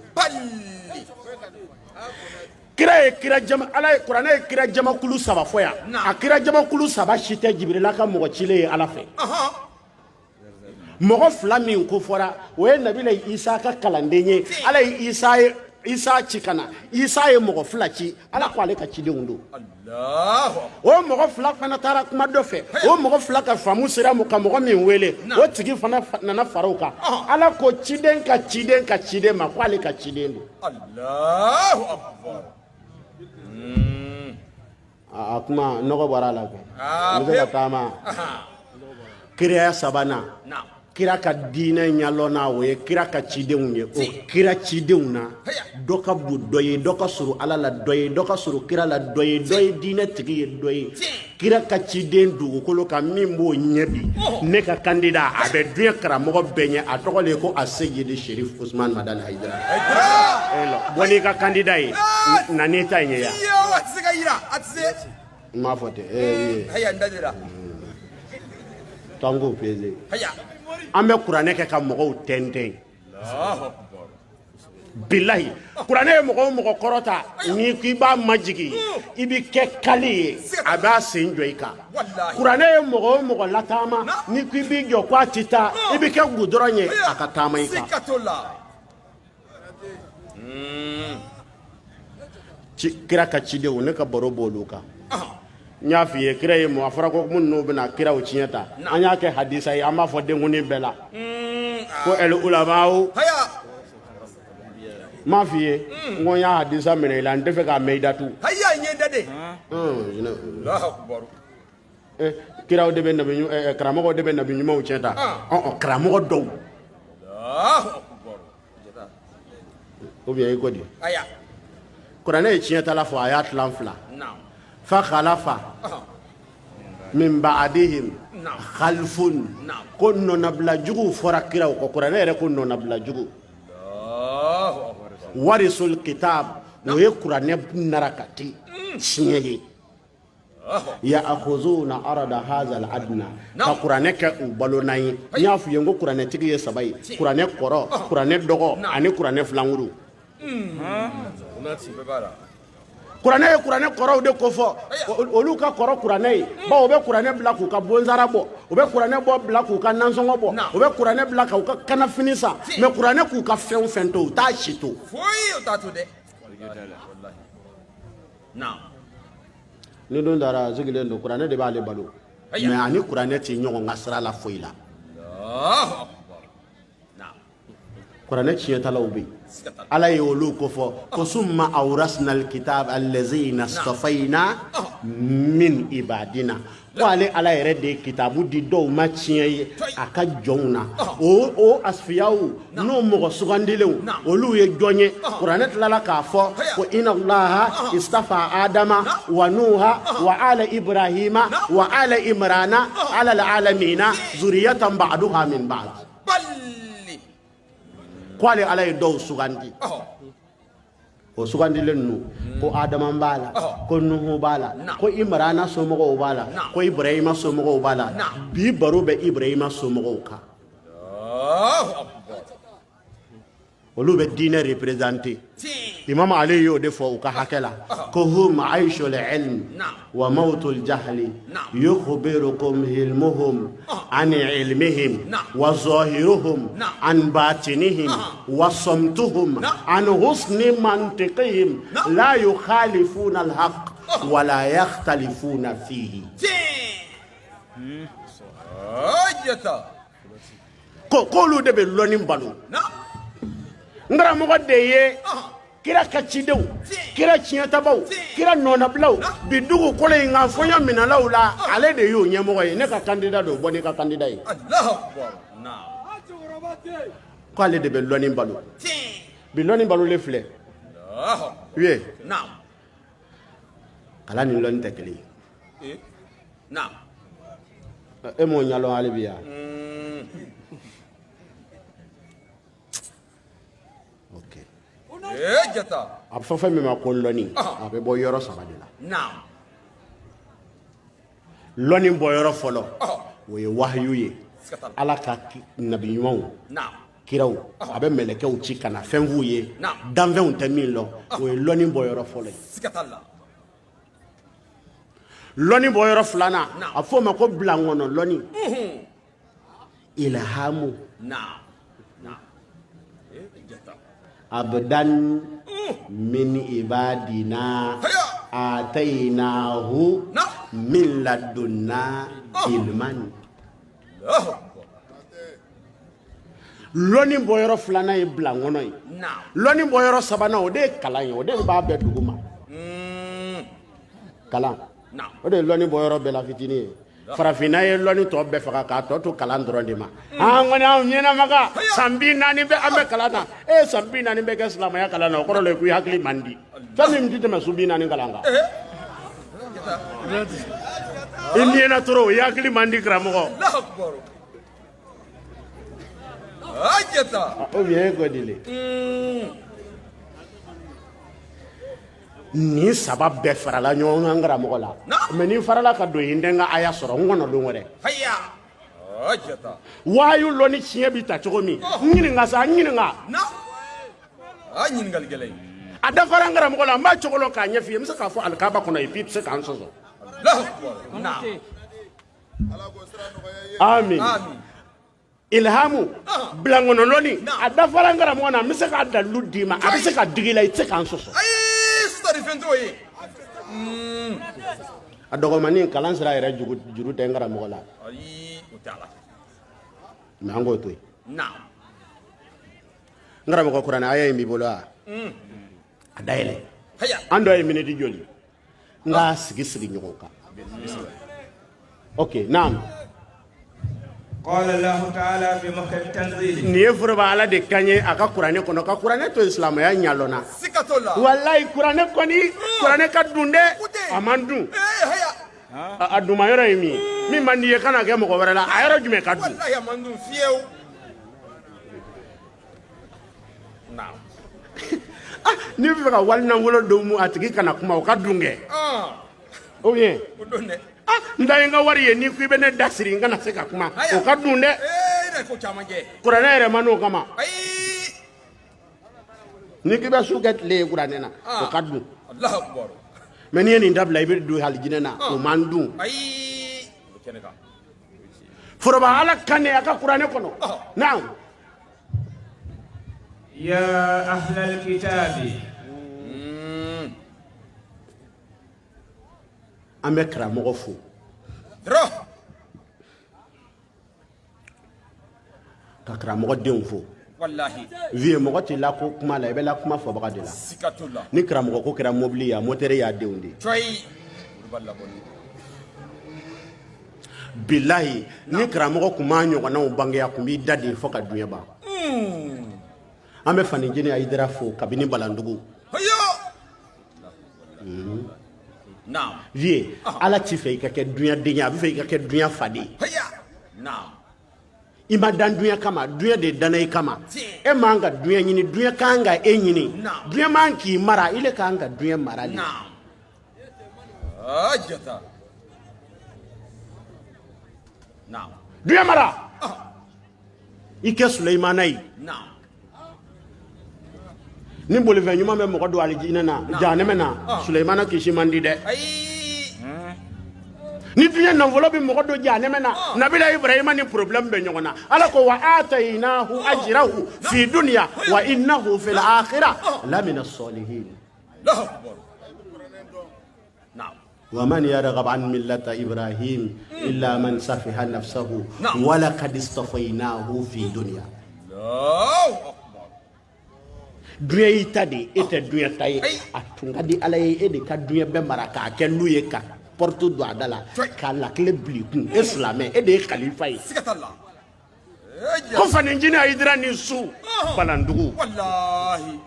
A: kira jama ala ye kuranɛ ye kira jamakulu 3 fɔ yan a kira jamakulu 3 si tɛ Jibirila ka mɔgɔ cilen ye ala fɛ mɔgɔ 2 min ko fɔra o ye nabila Isa ka kalanden ye ala ye Isa ci kana Isa ye mɔgɔ 2 ci ala ko ale ka cidenw don o mɔgɔ 2 fana taara kuma dɔ fɛ o mɔgɔ 2 ka faamu sera ka mɔgɔ min wele o tigi fana nana fara o kan ala ko ciden ka ciden ma ko ale ka ciden don a kuma nɔgɔ bɔra la kɛ n bɛ ka taama kiraya sabanan kira ka diinɛ ɲalɔnna o ye kira ka cidenw ye o kira cidenw na dɔ ka bon dɔ ye dɔ ka surun ala la dɔ ye dɔ ka surun kira la dɔ ye dɔ ye diinɛ tigi ye dɔ ye kira ka ciden dugukolo kan min b'o ɲɛ bi ne ka candidat a bɛ diɲɛ karamɔgɔ bɛɛ ɲɛ a tɔgɔ de ye ko a Seyidi Sherif Usman Madani Haidara bɔ n'i ka candidat ye na n'i ta ɲɛ yan n m'a fɔ ten tango peze an bɛ kuranɛ kɛ ka mɔgɔw tɛntɛn bilahi kuranɛ ye mɔgɔ o mɔgɔ kɔrɔta ni k'i b'a majigi i bi kɛ kali ye a b'a sen jɔ i kan kuranɛ ye mɔgɔ o mɔgɔ lataama ni k'i b'i jɔ k'a ti taa i bi kɛ gudɔrɔn ye a ka taama i kan kira ka cidenw ne ka baro b'olu kan n y'a f'i ye kira ye a fɔra ko minnu bɛna kiraw tiɲɛ ta an y'a kɛ hadisa ye an b'a fɔ denkundi bɛɛ la ko el ulamaw m'a f'i ye n ko n y'a hadisa minɛ i la n tɛ fɛ k'a mɛn i da tu
B: Haya ɲɛ da de. Allahu akbar.
A: kiraw de bɛ karamɔgɔw de bɛ nabi ɲumanw tiɲɛ ta karamɔgɔ dɔw
B: Allahu akbar.
A: ou bien i ko di
B: Aya.
A: kuranɛ ye tiɲɛ tala fɔ a y'a tilan fila
B: Naam.
A: fa khalafa min ba'dihim
B: Naam.
A: khalfun
B: Naam.
A: ko nɔnabila juguw fɔra kiraw kɔ kuranɛ yɛrɛ ko nɔnabila jugu
B: Allahu akbar.
A: warisul kitab o ye kuranɛ nara ka ti tiɲɛ ye ya'khuzuna arada hadha al-adna ka kuranɛ kɛ u balonan ye n y'a f'i ye n ko kuranɛtigi ye saba ye kuranɛ kɔrɔ kuranɛ dɔgɔ ani kuranɛ filankuru
B: Unati bebara.
A: kuranɛ ye kuranɛ kɔrɔw de kofɔ olu ka kɔrɔ kuranɛ ye bawo u bɛ kuranɛ bila k'u ka bonzara bɔ u bɛ kuranɛ bɔ bila k'u ka nansɔngɔ bɔ u bɛ kuranɛ bila k'u ka kanafini san mais kuranɛ k'u ka fɛn o fɛn to u t'a si to
B: Foyi o ta to dɛ. Naam.
A: ni don dara sigilen don kuranɛ de b'ale balo mais ani kuranɛ tɛ ɲɔgɔn ka sira la foyi la
B: Allahu akbar. Naam.
A: kuranɛ tiɲɛtalaw bɛ yen ala ye olu kofɔ ko summa awrasna alkitab allazina stafayna min ibadina ko ale ala yɛrɛ de ye kitabu di dɔw ma tiɲɛ ye a ka jɔnw na o asfiyaw n'o mɔgɔ sugandilenw olu ye jɔn ye kuranɛ tilala k'a fɔ ko inna allaha istafa adama wa nuha wa ala ibrahima wa ala imrana ala alalamina zuriyatan ba'duha min ba'd
B: Balli.
A: ko ale ala ye dɔw sugandi o sugandilen ninnu ko adama b'a la ko nuhu b'a la ko imrana somɔgɔw b'a la ko ibrahima somɔgɔw b'a la bi baro bɛ ibrahima somɔgɔw kan
B: Allahu akbar.
A: olu bɛ diinɛ représenter imam ali y'o de fɔ u ka hakɛ la ko hum aishul ilm wa mautul jahli yukhbirukum hilmuhum an ilmihim wa zahiruhum an batinihim wa samtuhum an husni mantiqihim la yukhalifuna alhaq wa la yakhtalifuna fihi
B: Ajata.
A: ko olu de bɛ lɔnni balo
B: Naam.
A: n karamɔgɔ de ye kira ka cidenw kira tiɲɛtabaw kira nɔnabilaw bi dugu kolo in kan fɔɲɔ minɛlaw la ale de y'o ɲɛmɔgɔ ye ne ka kandida don bɔ n'i ka kandida ye
B: Allahu akbar. Naam.
A: ko ale de bɛ lɔnni balo bi lɔnni balolen filɛ
B: Allahu.
A: ye
B: Naam.
A: kala ni lɔnni tɛ kelen ye
B: Naam.
A: e m'o ɲɛlɔn hali bi yan ok
B: Jata.
A: a bɛ fɔ fɛn min ma ko lɔnni a bɛ bɔ yɔrɔ saba de la
B: Naam.
A: lɔnni bɔyɔrɔ fɔlɔ o ye wahayu ye
B: Skatala.
A: ala ka nabi ɲumanw
B: Naam.
A: kiraw a bɛ mɛlɛkɛw ci ka na fɛn f'u ye
B: Naam.
A: danfɛnw tɛ min lɔ o ye lɔnni bɔyɔrɔ fɔlɔ ye
B: Skatala.
A: lɔnni bɔyɔrɔ filanan a fɔ o ma ko bilankɔnɔ lɔnni ilhamu
B: Naam. Naam. Jata.
A: abdan min ibadina atainahu min ladunna ilman
B: Allahu akbar.
A: lɔnni bɔyɔrɔ filanan ye bilankɔnɔ ye
B: Naam.
A: lɔnni bɔyɔrɔ sabanan o de ye kalan ye o de b'a bɛɛ dugu ma kalan
B: Naam.
A: o de ye lɔnni bɔyɔrɔ bɛɛ la fitinin ye farafinna ye lɔnni tɔ bɛɛ faga k'a tɔ to kalan dɔrɔn de ma an kɔni anw ɲɛnamaga san 40 bɛ an bɛ kalan na san 40 bɛ kɛ silamɛya kalan na o kɔrɔ la k'i hakili man di fɛn min tɛ tɛmɛ su 40 kalan kan i ɲɛna toro i hakili man di karamɔgɔ
B: Allahu akbar. Ajata.
A: o bien e ko dile ni saba bɛɛ farala ɲɔgɔn kan karamɔgɔ la mais ni farala ka don in den ka aya sɔrɔ n kɔnɔ don wɛrɛ
B: Haya. Ajata.
A: wahayu lɔnni tiɲɛ bi ta cogo min n ɲininka sa n ɲininka
B: Naam. Ɲininkali gɛlɛn.
A: a dafara n karamɔgɔ la n b'a cogo lɔ k'a ɲɛf'i ye n bɛ se k'a fɔ alikaba kɔnɔ et puis i bɛ se k'an sɔsɔ
B: Allahu akbar. Naam.
A: amin
B: Amin.
A: ilhamu bilankɔnɔ lɔnni a dafara n karamɔgɔ la n bɛ se k'a dalilu d'i ma a bɛ se ka digi la i tɛ se k'an sɔsɔ
B: Ayi, sutari fɛn t'o ye.
A: a dɔgɔmanin kalan sira yɛrɛ juru tɛ n karamɔgɔ la
B: Ayi, o tɛ Ala.
A: mais an k'o to yen
B: Naam.
A: n karamɔgɔ kuranɛ aya in b'i bolo wa a dayɛlɛ
B: Haya.
A: an dɔ ye miniti joli n ka sigi ɲɔgɔn kan ok naam
C: قال الله تعالى في محكم التنزيل
A: nin ye foroba ala de kan ye a ka kuranɛ kɔnɔ ka kuranɛ to silamɛya ɲalɔnna
B: Sikatola.
A: walayi kuranɛ kɔni kuranɛ ka dun dɛ a man dun
B: Haya.
A: a duma yɔrɔ ye min ye min man di ye kana kɛ mɔgɔ wɛrɛ la a yɔrɔ jumɛn ka dun
B: Wallahi amandu fiyew. Now.
A: n'i bɛ fɛ ka wali nafolo dɔw mu a tigi kana kuma o ka dun kɛ o bien
B: Udone.
A: n ta ye n ka wari ye n'i ko i bɛ ne da siri n kana se ka kuma o ka dun dɛ
B: Ne ko caman kɛ.
A: kuranɛ yɛrɛ ma n'o kama
B: Ayi.
A: n'i k'i bɛ su kɛ tile ye kuranɛ na o ka dun
B: Allahu akbar.
A: mɛ n'i ye nin dabila i bɛ don halijinɛ na o man dun
B: Ayi. Kene ka.
A: foroba ala kan de a ka kuranɛ kɔnɔ naam
C: يا أهل الكتاب
A: an bɛ karamɔgɔ fo
B: Dro.
A: ka karamɔgɔ denw fo
B: Wallahi.
A: vie mɔgɔ t'i la ko kuma la i bɛ la kuma fɔbaga de la
B: Sikatola.
A: ni karamɔgɔ ko kɛra mobili ye a motɛri y'a denw de ye
B: Choi. Uruballa boni.
A: bilahi ni karamɔgɔ kun b'a ɲɔgɔnnaw bange a kun b'i da de fɔ ka duɲɛ ban an bɛ fanijini ayidara fo kabini balandugu
B: Hayo. Now.
A: vie ala t'i fɛ i ka kɛ duɲɛ den ye a bɛ fɛ i ka kɛ duɲɛ faden ye
B: Haya. Now.
A: i ma dan duɲɛ kama duɲɛ de danna i kama e man ka duɲɛ ɲini duɲɛ kan ka e ɲini duɲɛ man k'i mara ile kan ka duɲɛ mara de
B: Now. Ajata. Now.
A: duɲɛ mara i kɛ suleimana ye
B: Now.
A: ni bolifɛn ɲuman bɛ mɔgɔ don alijinɛ na jahanɛmɛ na suleimana kisi man di dɛ
B: Ayi.
A: ni duɲɛ nafolo bɛ mɔgɔ don jahanɛmɛ na nabila ibrahima ni problème bɛ ɲɔgɔn na ala ko wa atayinahu ajrahu fi dunya wa innahu fil akhirah lamina salihin
B: Allahu akbar. Now.
A: ومن يرغب عن ملة إبراهيم إلا من سفه نفسه ولقد اصطفيناه في الدنيا
B: Allahu akbar.
A: duɲɛ y'i ta de e tɛ duɲɛ ta ye a tun ka di ala ye e de ka duɲɛ bɛɛ mara k'a kɛ lu ye ka porte don a da la k'a lakile bili kun e silamɛ e de ye kalifa ye
B: Sikatala.
A: ko fanijini ayidira ni su balandugu
B: Wallahi.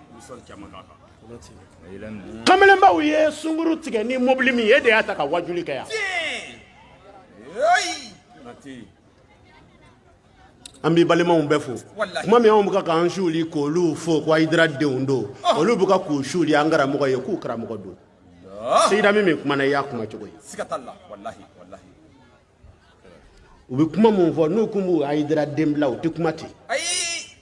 A: kamalenbaw ye sunguru tigɛ ni mobili min ye e de y'a ta ka wajuli kɛ yan
B: Ayi. Nati.
A: an b'i balimaw bɛɛ fo
B: Wallahi.
A: kuma min anw bɛ k'an suuli k'olu fo ko ayidira denw don olu bɛ ka k'u suuli an karamɔgɔ ye k'u karamɔgɔ don seyida min kumana i y'a kuma cogo ye
B: Sikatala. Wallahi. Wallahi.
A: u bɛ kuma min fɔ n'u kun b'u ayidira den bila u tɛ kuma ten
B: Ayi.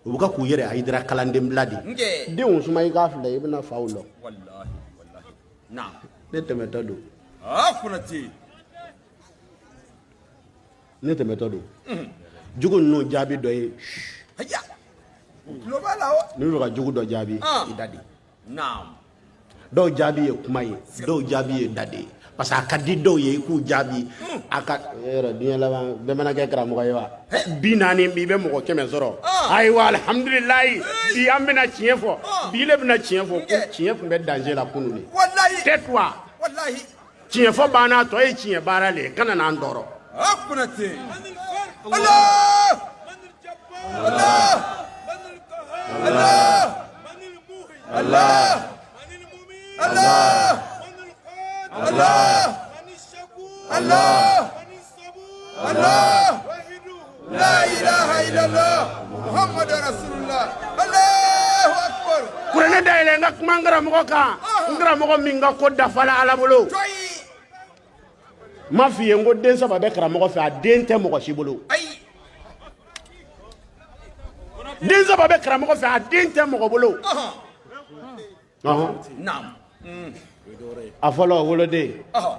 A: u bɛ ka k'u yɛrɛ ayidira kalanden bila de
B: Nge.
A: denw suma i k'a filɛ i bɛna faw lɔ
B: Wallahi. Wallahi. Now.
A: ne tɛmɛtɔ don
B: Kunati.
A: ne tɛmɛtɔ don jugu ninnu jaabi dɔ ye
B: Haya. Global awo.
A: n'i bɛ fɛ ka jugu dɔ jaabi i da de
B: Now.
A: dɔw jaabi ye kuma ye dɔw jaabi ye da de ye parce que a ka di dɔw ye i k'u jaabi a ka yɔrɔ diɲɛ laban bɛɛ mana kɛ karamɔgɔ ye wa 40 bi bɛ mɔgɔ 100 sɔrɔ ayiwa alhamdulilayi bi an bɛna tiɲɛ fɔ bi le bɛna tiɲɛ fɔ ko tiɲɛ tun bɛ danger la kunun de
B: Wallahi.
A: tais-toi
B: Wallahi.
A: tiɲɛ fɔ banna tɔ ye tiɲɛ baara le ye kana n'an tɔɔrɔ
B: Kunati. Allah. Allah. Allah. Allah. Allah. Allah. Allah. Allah. La ilaha illallah. Muhammad Rasulullah. Allahu akbar.
A: kuranɛ dayɛlɛ n ka kuma n karamɔgɔ kan n karamɔgɔ min ka ko dafala ala bolo
B: Choi.
A: ma f'i ye n ko den saba bɛ karamɔgɔ fɛ a den tɛ mɔgɔ si bolo
B: Ayi.
A: den saba bɛ karamɔgɔ fɛ a den tɛ mɔgɔ bolo
B: Now.
A: a fɔlɔ woloden
B: Ah.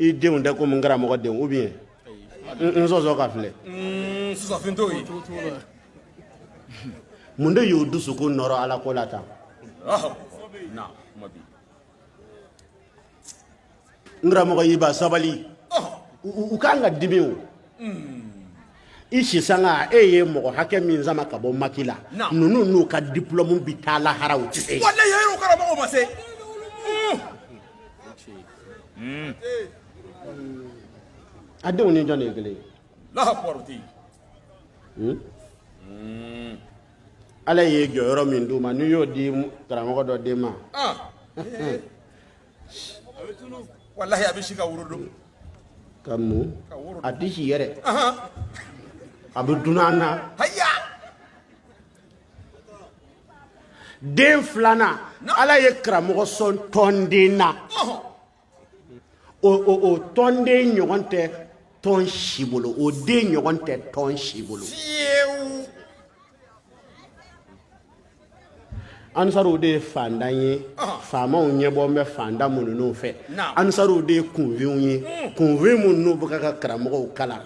A: i denw tɛ komi n karamɔgɔ denw ou bien n sɔsɔ ka filɛ
B: Susa fintoi.
A: mun de y'u dusukun nɔrɔ ala ko la tan
B: Ah. Now. Mabi.
A: n karamɔgɔ y'i ba sabali u kan ka dimi o ici sanga ye mɔgɔ hakɛ min zama ka bɔ maki la nunu n'u ka diplôme bi taa lahara u tɛ se
B: wallahi yɛrɛ karamɔgɔ ma se
A: a denw ni jɔn de ye kelen ye
B: lahaporti
A: ala ye jɔyɔrɔ min d'u ma n'i y'o di karamɔgɔ dɔ den ma
B: wallahi a bɛ si ka woro don
A: ka mun a tɛ si yɛrɛ a bɛ dunan na
B: haya
A: den filanan ala ye karamɔgɔ sɔn tɔnden na o tɔnden ɲɔgɔn tɛ tɔn si bolo o den ɲɔgɔn tɛ tɔn si bolo
B: fiyewu
A: ansariw de ye fandan ye faamaw ɲɛbɔ bɛ fandan minnu fɛ ansariw de ye kunfinw ye kunfin minnu bɛ ka karamɔgɔw kalan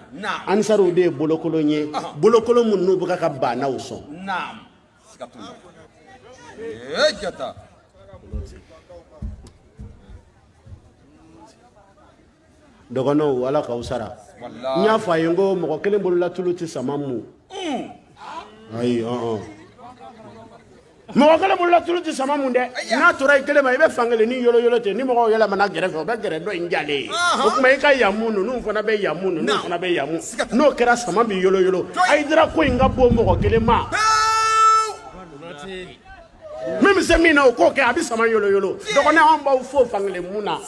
A: ansariw de ye bolokolon ye bolokolon minnu bɛ ka banaw sɔn
B: naam jata
A: dɔgɔnɔw ala k'aw sara n y'a fɔ a ye n ko mɔgɔ kelen bolola tulu tɛ sama mu ayi mɔgɔ kelen bolola tulu tɛ sama mun dɛ n'a tora i kelen ma i bɛ fankelen ni yɔlɔ ten ni mɔgɔw yɛlɛmana gɛrɛfɛ o bɛ gɛrɛ dɔ in jalen ye o tuma i ka yamu ninnu fana bɛ yamu ninnu fana bɛ yamu n'o kɛra sama bi yɔlɔ a yi dira ko in ka bon mɔgɔ kelen ma min bɛ se min na o k'o kɛ a bɛ sama yɔlɔ dɔgɔnɔ anw b'aw fo fankelen mun na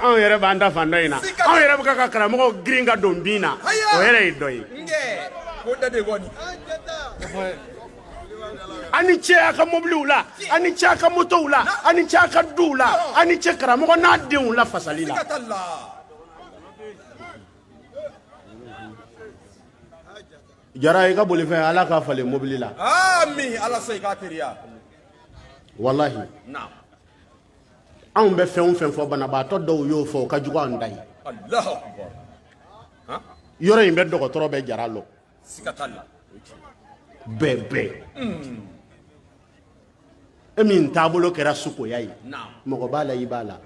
A: anw yɛrɛ b'an da fan dɔ in na anw yɛrɛ bɛ ka karamɔgɔ girin ka don bin na o yɛrɛ ye dɔ ye ani cɛ a ka mobiliw la ani cɛ a ka motow la ani cɛ a ka duw la ani cɛ karamɔgɔ n'a denw la fasali la jara i ka bolifɛn ala k'a falen mobili la
B: amin ala sa i k'a teriya
A: wallahi anw bɛ fɛn o fɛn fɔ banabaatɔ dɔw y'o fɔ o ka jugu anw ta ye
B: Allahu akbar
A: yɔrɔ in bɛ dɔgɔtɔrɔ bɛ jara lɔ
B: sikatalla
A: bɛɛ e min taabolo kɛra sukoya ye mɔgɔ b'a la i b'a la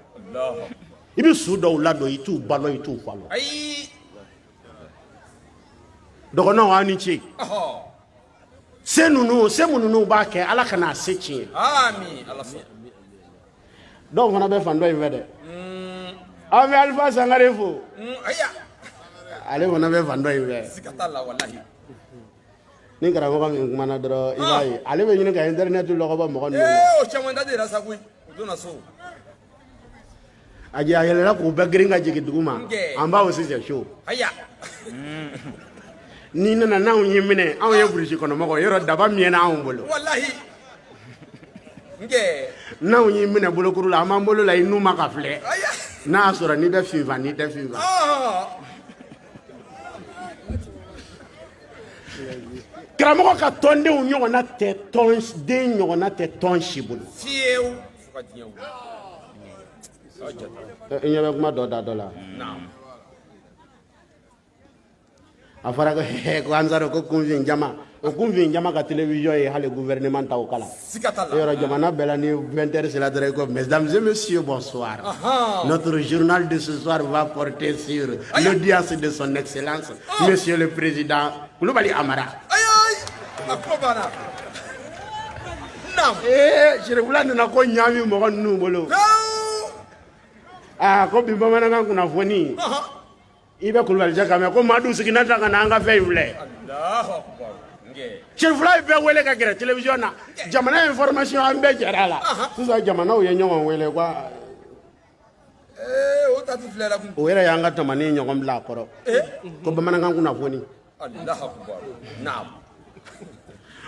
A: i bɛ su dɔw ladon i t'u balo i t'u falo
B: ayi
A: dɔgɔnɔw aw ni ce se minnu b'a kɛ ala ka n'a se tiɲɛ
B: amin ala sa
A: dɔw fana bɛ fan dɔ in fɛ dɛ an bɛ alifa sangare fo
B: aya
A: ale fana bɛ fan dɔ in fɛ
B: sikatalla wallahi
A: ni karamɔgɔ min kumana dɔrɔn i b'a ye ale bɛ ɲini ka internet lɔgɔbɔ mɔgɔ ninnu na
B: o caman da de yɛrɛ sa koyi u donna so
A: a yɛlɛla k'u bɛɛ girin ka jigin dugu ma an b'aw sisan so
B: aya
A: ni nana n'anw y'i minɛ anw ye burusi kɔnɔmɔgɔ yɔrɔ daba miɛna anw bolo
B: wallahi
A: n'anw y'i minɛ bolokuru la an b'an bolo la i nu ma ka filɛ n'a y'a sɔrɔ n'i bɛ finfan n'i tɛ finfan karamɔgɔ ka tɔndenw ɲɔgɔnna tɛ den ɲɔgɔnna tɛ tɔn si bolo
B: fiyewu
A: i ɲɛ bɛ kuma dɔ da dɔ la a fɔra ko ansaro ko kunfin jama o kunfin jama ka télévision ye hali gouvernement taw kala yɔrɔ jamana bɛɛ la ni 20h sera dɔrɔn ko mesdames et messieurs bonsoir notre journal de ce soir va porter sur l'audience de son excellence monsieur le président Kulubali Amara Sirifula nana ko ɲaami mɔgɔ ninnu bolo ko bi bamanankan kunnafoni i bɛ Kulubali cɛ kan mɛn ko maa dun siginna ta ka na an ka fɛn in filɛ Sirifula ye bɛɛ wele ka gɛrɛ télévision na jamana information an bɛɛ jɛra a la sisan jamanaw ye ɲɔgɔn wele o yɛrɛ y'an ka tamani ɲɔgɔn bila a kɔrɔ ko bamanankan kunnafoni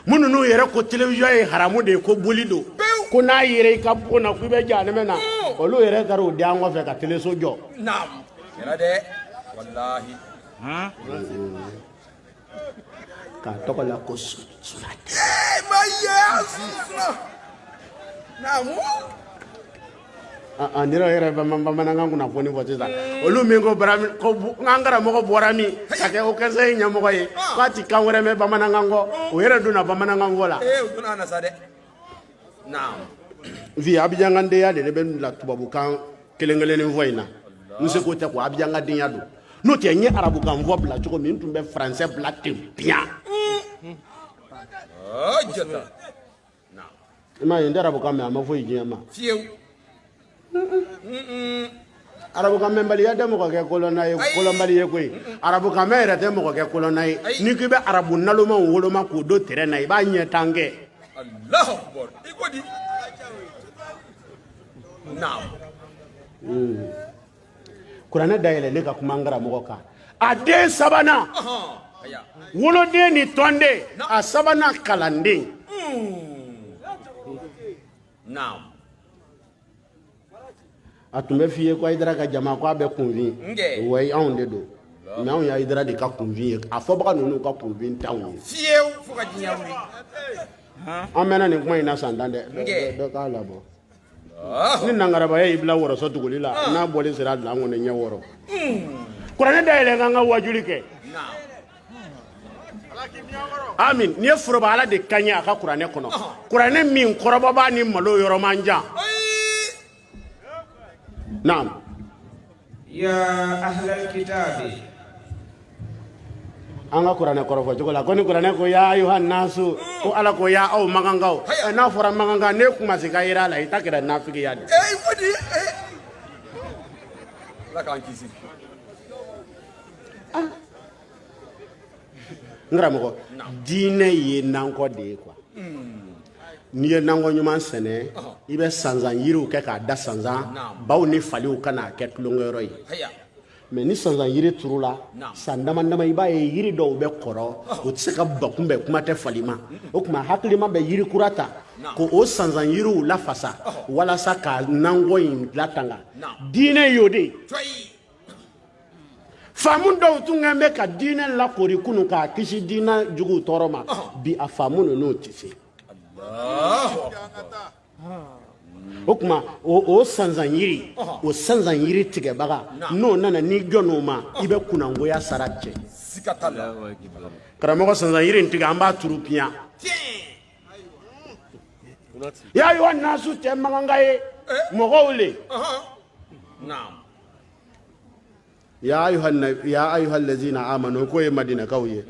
A: minnu n'u yɛrɛ ko télévision ye haramu de ye ko boli don ko n'a yɛrɛ i ka bon na ko i bɛ jahanɛmɛ na olu yɛrɛ taara o di an kɔfɛ ka téléso jɔ k'a tɔgɔ la ko Sunate nira yɛrɛ bamanankan kunnafoni fɔ sisan olu min ko an karamɔgɔ bɔra min ka kɛ o kɛsɛ ye ɲɛmɔgɔ ye k'a ti kan wɛrɛ mɛn bamanankan kɔ o yɛrɛ donna bamanankan fɔ la vi abijangandenya de bɛ bila tubabukan kelen-kelennin fɔ in na n se ko tɛ ko abijangandenya don n'o tɛ n ye arabukan fɔ bila cogo min n tun bɛ faransɛ bila ten piyan.
B: jata
A: i m'a ye n tɛ arabukan mɛn a ma foyi diɲɛ ma.
B: fiyewu
A: arabukan mɛnbaliya tɛ mɔgɔ kɛ kolonna ye kolonbali ye koyi arabukan mɛn yɛrɛ tɛ mɔgɔ kɛ kolonna ye n'i ko i bɛ arabu nalomanw woloma k'o don terrain na i b'a ɲɛ tan kɛ.
B: Allahu akbar i ko di naam
A: kuranɛ dayɛlɛ ne ka kuma n karamɔgɔ kan a den sabanan woloden ni tɔnden a sabanan kalanden.
B: naam
A: a tun bɛ f'i ye ko Hayidara ka jama ko a bɛ kunfin wayi anw de don mais anw ye Hayidara de ka kunfin ye a fɔbaga ninnu ka kunfin t'anw ye.
B: fiyewu fo ka diɲɛ wuli
A: an mɛnna nin kuma in na san tan dɛ dɔ k'a labɔ ni nangarabaya y'i bila wɔrɔsɔ tuguli la n'a bɔli sera dilan kɔnɔ ɲɛ wɔrɔ kuranɛ dayɛlɛ k'an ka wajuli kɛ amin n'i ye foroba ala de kaɲɛ a ka kuranɛ kɔnɔ kuranɛ min kɔrɔbɔ b'a ni malo yɔrɔ man jan. naam
C: ya ahlal kitabi
A: an ka kuranɛ kɔrɔfɔ cogo la ko ni kuranɛ ko ya ayuhan nasu ko ala ko ya aw magankaw n'a fɔra maganka ne kuma se ka yira a la i ta kɛra nafigiya de.
B: wadi ala k'an kisi
A: n karamɔgɔ diinɛ ye nankɔ de ye quoi n'i ye nankɔ ɲuman sɛnɛ i bɛ sansan yiriw kɛ k'a da sansan baw ni faliw kan'a kɛ tulonkɛyɔrɔ ye mais ni sansan yiri turu la san dama dama i b'a ye yiri dɔw bɛ kɔrɔ o tɛ se ka bakunbɛn kuma tɛ fali ma o tuma hakilima bɛ yiri kura ta ko o sansan yiriw lafasa walasa ka nankɔ in latanga diinɛ y'o de ye. faamu dɔw tun kan bɛ ka diinɛ lakori kunun k'a kisi diinɛ juguw tɔɔrɔ ma bi a faamu ninnu tɛ se. o tuma o sansan yiri o sansan yiri tigɛbaga n'o nana n'i jɔn'o ma i bɛ kunnangoya sara cɛ.
B: siga t'a la
A: karamɔgɔ sansan yiri in tigɛ an b'a turu piyan. ya ayyuhan nasu tɛ maganka ye mɔgɔw le. ya ayyuhal lazina amanu ko ye madinakaw ye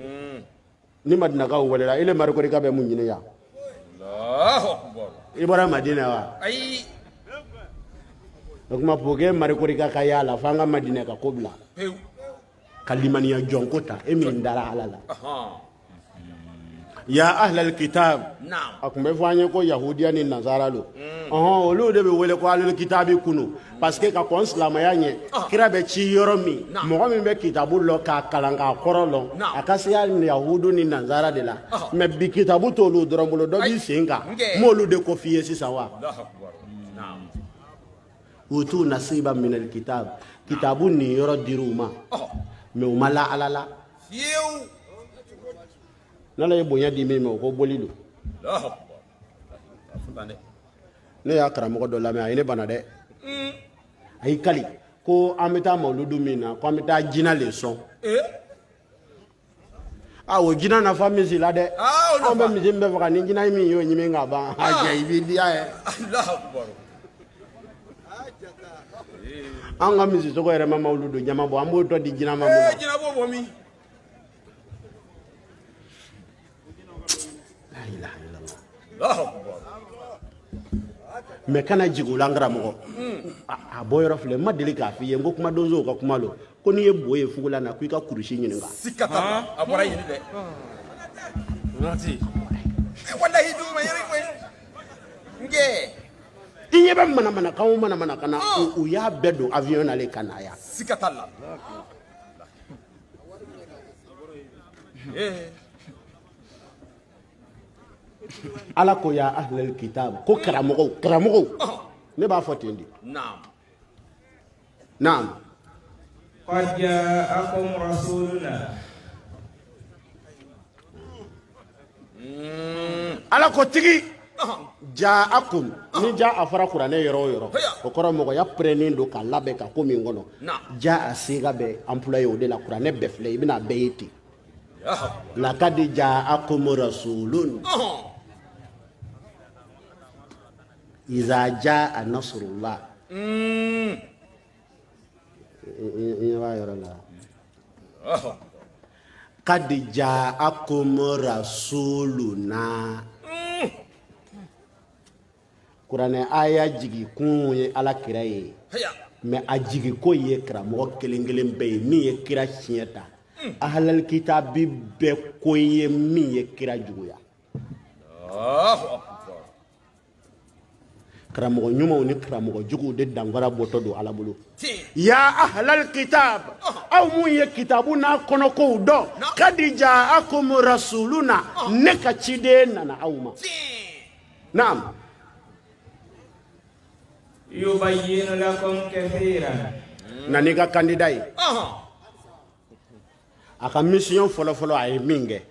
A: ni madinakaw welela ile marikori ka bɛ mun ɲini yan. i bɔra madina wa
B: ayi
A: o tuma pour que marikori ka ka y'a la f'an ka madina ka ko bila ka limaniya jɔnko ta e min dara ala la. ya ahlal kitab a tun bɛ fɔ an ye ko yahudiya ni nazara lo olu de bɛ wele ko ahlul kitabi kunu parce que ka kɔn silamɛya ɲɛ kira bɛ ci yɔrɔ min mɔgɔ min bɛ kitabu lɔ k'a kalan k'a kɔrɔ lɔn a ka se hali yahudu ni nazara de la mais bi kitabu t'olu dɔrɔn bolo dɔ b'i sen kan m'olu de ko f'i ye sisan wa. utu nasiba minal kitab kitabu nin yɔrɔ dir'u ma mais u ma la ala la. n'ala ye bonya di min ma o ko boli don. ne y'a karamɔgɔ dɔ lamɛn a ye ne bana dɛ a y'i kali ko an bɛ taa mawuludu min na ko an bɛ taa jina le sɔn o jina nafa misi la dɛ an bɛ misi min bɛ faga ni jina min y'o ɲimi ka ban a jɛ i b'i diya ye an ka misi sogo yɛrɛ ma mawuludu jama bɔ an b'o tɔ di jina ma mun na.
B: jina b'o bɔ min.
A: mais kana jigin o la n karamɔgɔ a bɔ yɔrɔ filɛ n ma deli k'a f'i ye n ko kuma donsow ka kuma lo ko n'i ye bo ye fugula na ko i ka kurusi ɲininka.
B: siga t'a la a bɔra yen dɛ. walahi dugu ma yɛrɛ koyi nkɛ.
A: i ɲɛ bɛ manamanakan o manamanakan na u y'a bɛɛ don avion na le ka na yan.
B: siga t'a la.
A: ala ko ya ahlal kitab ko karamɔgɔw ne b'a fɔ ten de. naam.
C: qad ja'akum rasuluna.
A: ala ko tigi ja'akum ni ja a fɔra kuranɛ yɔrɔ o yɔrɔ o kɔrɔ mɔgɔya pɛrɛnnen don ka labɛn ka ko min kɔnɔ ja a sega bɛ employé o de la kuranɛ bɛɛ filɛ i bɛna a bɛɛ ye ten. laqad ja'akum rasulun iza jaa nasrullah. i b'a yɔrɔ la Kad ja'akum rasuluna. Kurane aya jigi kun ye ala kira ye. Mais a jigi ko ye karamɔgɔ kelen-kelen bɛɛ ye min ye kira tiɲɛ ta. Ahlal kitabi bɛɛ ko ye min ye kira juguya. Karamɔgɔ ɲumanw ni karamɔgɔ juguw de danfara bɔtɔ don ala bolo. Ya ahlal kitab, aw mun ye kitabu n'a kɔnɔkow dɔn. Kad ja'akum rasuluna, ne ka ciden nana aw ma. Naam.
C: Yubayyinu lakum kathiran.
A: Nani ka candidat ye. A ka mission fɔlɔ-fɔlɔ a ye min kɛ.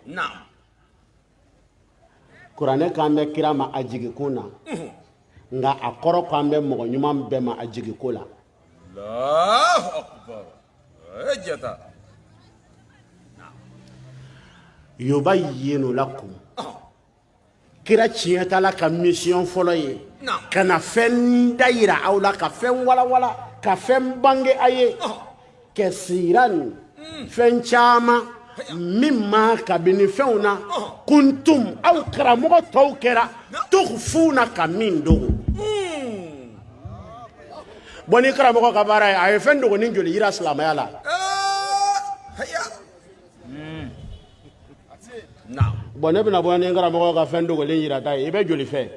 A: Kuranɛ k'an bɛ kira ma a jigi kun na. Nga a kɔrɔ k'an bɛ mɔgɔ ɲuman bɛɛ ma a jigi ko la.
B: Allahu akbar. Ejata.
A: Yubayyinu lakum. Kira tiɲɛ tala ka mission fɔlɔ ye. Kana fɛn da yira aw la, ka fɛn wala-wala, ka fɛn bange a ye. Kɛsiran, fɛn caman min ma kabini fɛnw na. Kuntum, aw karamɔgɔ tɔw kɛra tukhfuna ka min dogo. Bon ni karamɔgɔ ka baara ye a ye fɛn dogo ni joli yira silamɛya la. Bon ne bɛna bɔ ni karamɔgɔ ka fɛn dogolen yira ta ye i bɛ joli fɛ.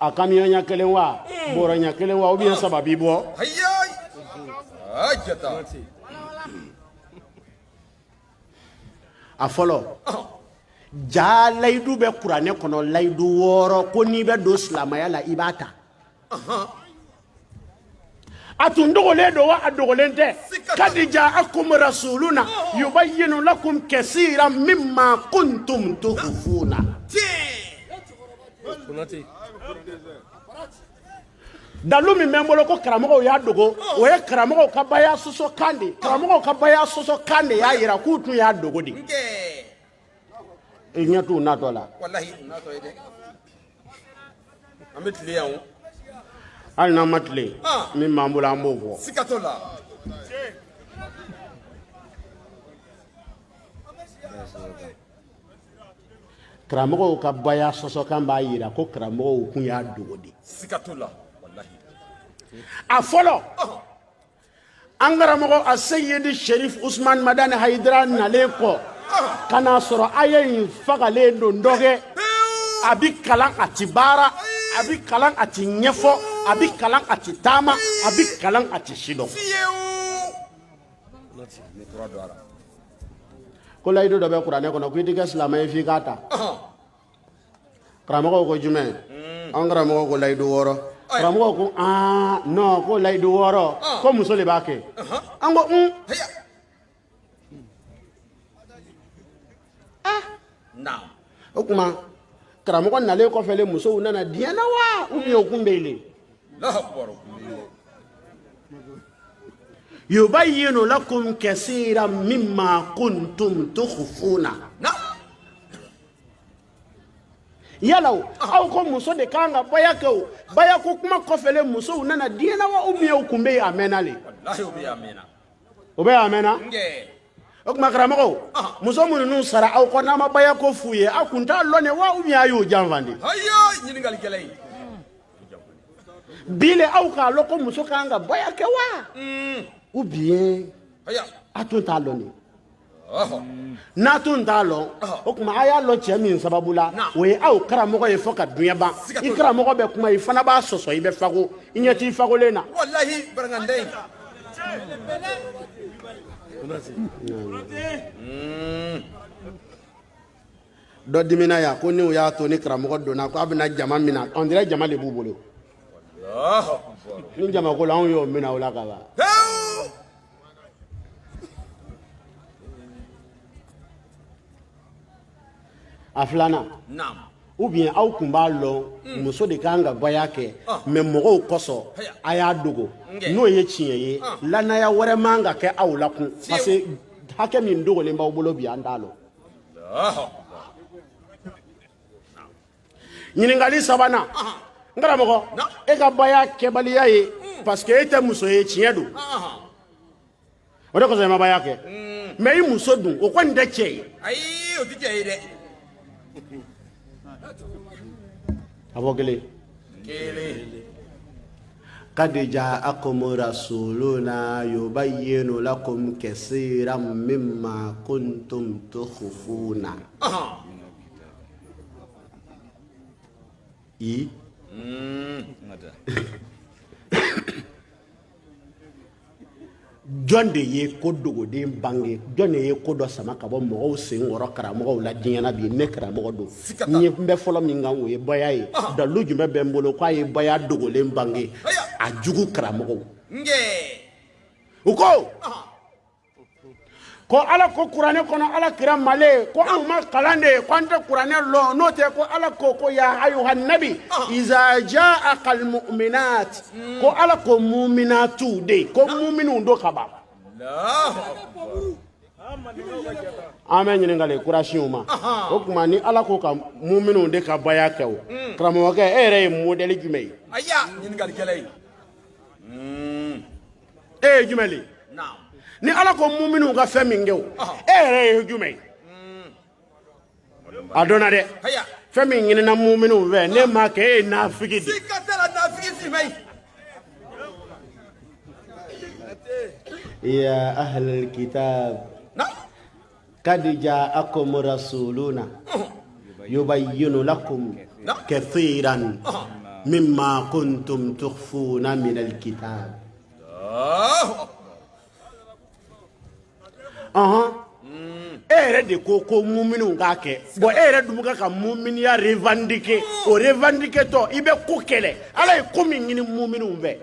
A: A camion ɲɛ kelen wa, bɔrɔ ɲɛ kelen wa, ou bien saba b'i bɔ. A fɔlɔ ja layidu bɛ kuranɛ kɔnɔ layidu 6 ko n'i bɛ don silamɛya la i b'a ta. A tun dogolen don wa a dogolen tɛ. Kad ja'akum rasuluna yubayyinu lakum kasiran mimma kuntum tukhfuna. Dalu min bɛ n bolo ko karamɔgɔw y'a dogo o ye karamɔgɔw ka baya sɔsɔ kan de. Karamɔgɔw ka baya sɔsɔ kan de y'a yira k'u tun y'a dogo de. I ɲɛ t'u natɔ la.
B: An bɛ tile yan o.
A: Hali n'an ma tile min b'an bolo an b'o fɔ.
B: Siga t'o la.
A: Karamɔgɔw ka baya sɔsɔ kan b'a yira ko karamɔgɔw kun y'a dogo de.
B: Siga t'o la.
A: A fɔlɔ an karamɔgɔ a Seyidi Sherif Usman Madani Hayidara nalen kɔ ka n'a sɔrɔ a ye in fagalen don dɔ kɛ. A bi kalan a ti baara, a bi kalan a ti ɲɛfɔ, a bi kalan a ti taama, a bi kalan a ti sidɔn. Ko layidu dɔ bɛ kuranɛ kɔnɔ ko i ti kɛ silamɛ ye f'i k'a ta. Karamɔgɔw ko jumɛn? An karamɔgɔ ko layidu 6. Karamɔgɔ ko non ko layidu 6 ko muso de b'a kɛ. An ko o kuma karamɔgɔ nalen kɔfɛle musow nana diɲɛ na wa ou bien o kun bɛ yen. Yubayyinu lakum kasiran mimma kuntum tukhfuna. Yalaw aw ko muso de kan ka baya kɛ o baya ko kuma kɔfɛle musow nana diɲɛ na wa ou bien o kun bɛ yen a mɛnna le. O bɛ a mɛnna. O kuma karamɔgɔw muso minnu n'u sara aw kɔ n'a ma baya ko f'u ye aw kun t'a lɔn de wa ou bien a y'o janfan de. Bile aw k'a lɔn ko muso kan ka baya kɛ wa ou bien a tun t'a lɔn de. N'a tun t'a lɔn o kuma a y'a lɔn cɛ min sababu la o ye aw karamɔgɔ ye fɔ ka duɲɛ ban. I karamɔgɔ bɛ kuma i fana b'a sɔsɔ i bɛ fago i ɲɛ t'i fagolen na.
B: Wallahi baranganden.
A: Dɔ dimina ya ko ni u y'a to ni karamɔgɔ donna ko a bɛna jama min na on dirait jama de b'u bolo. Ni jama ko la anw y'o minɛ o la ka ban. A filanan ou bien aw kun b'a lɔn muso de kan ka baya kɛ mais mɔgɔw kɔsɔ a y'a dogo n'o ye tiɲɛ ye lanaya wɛrɛ man ka kɛ aw la kun parce que hakɛ min dogolen b'aw bolo bi an t'a lɔn. Ɲininkali sabanan n karamɔgɔ e ka baya kɛbaliya ye parce que e tɛ muso ye tiɲɛ don o de kosɔn i ma baya kɛ mais i muso dun o kɔni tɛ cɛ ye
B: ayi o tɛ cɛ ye dɛ
A: a fɔ kelen
B: kelen
A: قد جاءكم رسولنا يبين لكم كثيرا مما كنتم تخفون i jɔn de ye ko dogoden bange jɔn de ye ko dɔ sama ka bɔ mɔgɔw sen kɔrɔ karamɔgɔw la diɲɛ na bi ne karamɔgɔ don n bɛ fɔlɔ min kan o ye baya ye dalu jumɛn bɛ n bolo k'a ye baya dogolen bange a jugu karamɔgɔw u ko ala ko kuranɛ kɔnɔ ala kira male ko an ma kalan de ko an tɛ kuranɛ lɔn n'o tɛ ko ala ko ya ayuhan nabi iza ja'aka almu'minat ko ala ko mu'minatu de ko mu'minun do ka ban an bɛ ɲininkali kurasiw ma o tuma ni ala ko ka mu'minun de ka baya kɛ o karamɔgɔkɛ e yɛrɛ ye modèle jumɛn ye
B: ɲininkalikɛla ye
A: e ye jumɛn le ni ala ko mu'minun ka fɛn min kɛ o e yɛrɛ ye jumɛn ye a dɔnna dɛ fɛn min ɲinina mu'minun fɛ ne ma kɛ e ye nafigi de ya ahlal kitab qad ja'akum rasuluna yubayyinu lakum kathiran mimma kuntum tukhfuna min alkitab e yɛrɛ de ko mu'minun k'a kɛ bon e yɛrɛ dun bɛ ka mu'miniya revendiquer o revendiquer tɔ i bɛ ko kɛlɛ ala ye ko min ɲini mu'minun fɛ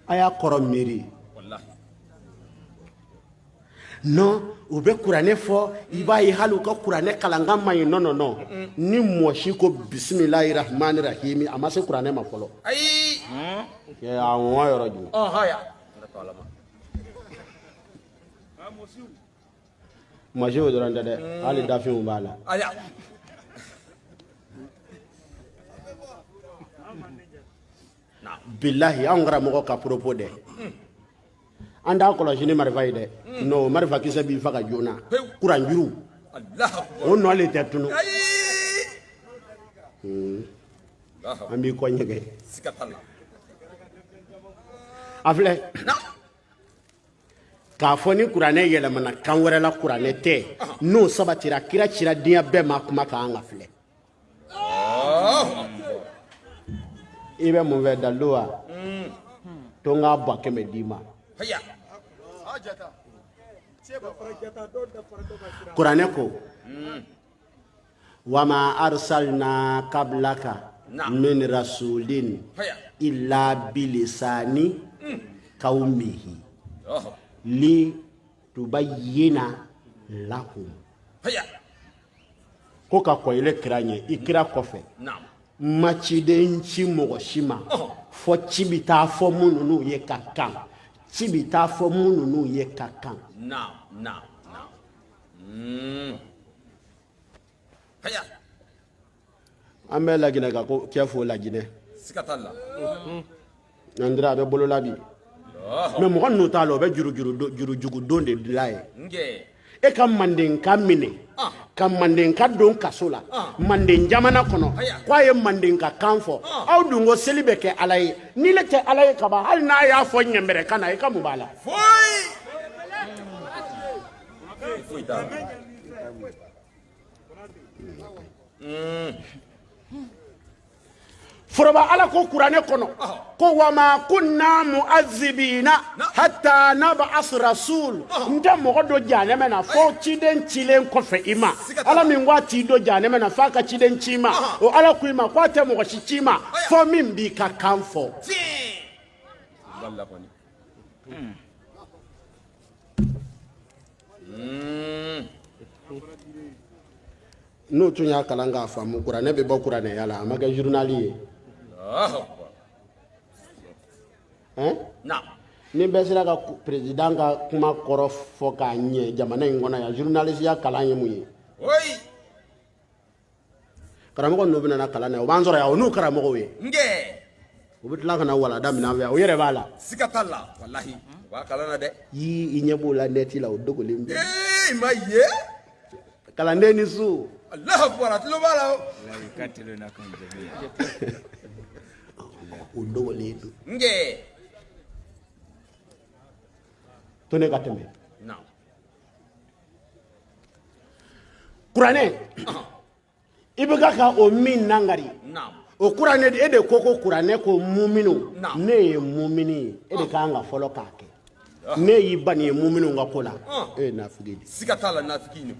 A: a y'a kɔrɔ miiri non u bɛ kuranɛ fɔ i b'a ye hali u ka kuranɛ kalankan man ɲi non ni mɔgɔ si ko bisimilahi rahmani rahimi a ma se kuranɛ ma fɔlɔ
B: ayi
A: a ŋɔn yɔrɔ jumɛn masiw dɔrɔn tɛ dɛ hali dafɛnw b'a la bilahi anw karamɔgɔ ka propos dɛ an t'a kɔlɔsi ni marifa ye dɛ non marifa kisɛ b'i faga joona kuranjuru o nɔ le tɛ tunu an b'i kɔ ɲɛgɛn a filɛ k'a fɔ ni kuranɛ yɛlɛmana kan wɛrɛ la kuranɛ tɛ n'o sabatira kira cira diɲɛ bɛɛ ma kuma kan ka filɛ i bɛ mun fɛ dalu wa to n k'a ba kɛmɛ d'i ma kuranɛ ko wama arsalna kablaka min rasulin illa bilisani qaumihi li tubayyina lahum ko ka kɔ ile kira ɲɛ i kira kɔfɛ ma ciden ci mɔgɔ si ma fɔ ci bɛ taa fɔ minnu n'u ye ka kan ci bɛ taa fɔ minnu n'u ye ka kan an bɛ laginɛ ka ko cɛ fo laginɛ nan dira a bɛ bolola bi mais mɔgɔ ninnu t'a la o bɛ jurujugu don de dilan ye e ka mandenka minɛ ka mandenka don kaso la manden jamana kɔnɔ k'a ye mandenka kan fɔ aw dun ko seli bɛ kɛ ala ye ni ne tɛ ala ye kaban hali n'a y'a fɔ ɲɛnbɛrɛ kan na i ka mun b'a la foroba ala ko kuranɛ kɔnɔ ko wama kunna mu'azzibina hatta nab'as rasul nte mɔgɔ dɔ janɛmɛ na fɔ ciden cilen kɔfɛ i ma ala min ko a t'i dɔ janɛmɛ na f'a ka ciden ci ma o ala ko i ma ko a tɛ mɔgɔ si ci ma fɔ min b'i ka kan fɔ n'o tun y'a kalan k'a faamu kuranɛ bɛ bɔ kuranɛya la a ma kɛ journal ye ni bɛɛ sera ka président ka kuma kɔrɔ fɔ k'a ɲɛ jamana in kɔnɔ yan journaliste ya kalan ye mun ye karamɔgɔ ninnu bɛna na kalan na o b'an sɔrɔ yan o n'u karamɔgɔw ye o bɛ tila ka na walanda min an fɛ o yɛrɛ b'a la
B: siga t'a la walahi o b'a kalan na dɛ
A: i ɲɛ b'o la nɛti la o dogolen bɛ
B: i ma ye
A: kalanden ni su
B: Allahu akbar a tulo b'a la o
A: o dogolen don
B: nge
A: to ne ka tɛmɛ
B: naam
A: kuranɛ i bɛ ka o min nangari
B: naam
A: o kuranɛ e de ko kuranɛ ko muminu
B: Naam.
A: ne ye mumini ye e de kan ka fɔlɔ k'a kɛ ne y'i ba nin ye muminu ka ko la e ye nafigi de
B: siga t'a la nafiki ni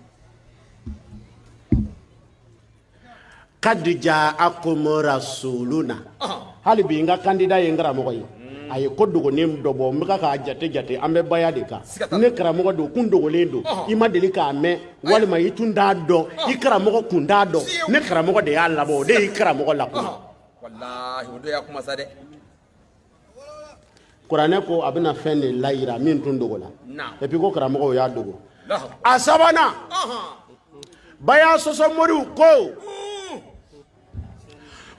A: kad ja'akum rasuluna hali bi n ka kandida ye n karamɔgɔ ye a ye ko dogolen dɔ bɔ n bɛ k'a jate an bɛ baya de kan ne karamɔgɔ don kun dogolen don i ma deli k'a mɛn walima i tun t'a dɔn i karamɔgɔ kun t'a dɔn ne karamɔgɔ de y'a labɔ o de y'i karamɔgɔ lakuma
B: wallahi o de y'a kuma sa dɛ
A: kuranɛ ko a bɛna fɛn de layira min tun dogo la
B: naam
A: et puis ko karamɔgɔ o y'a dogo
B: Allahu
A: a sabanan baya sɔsɔ moriw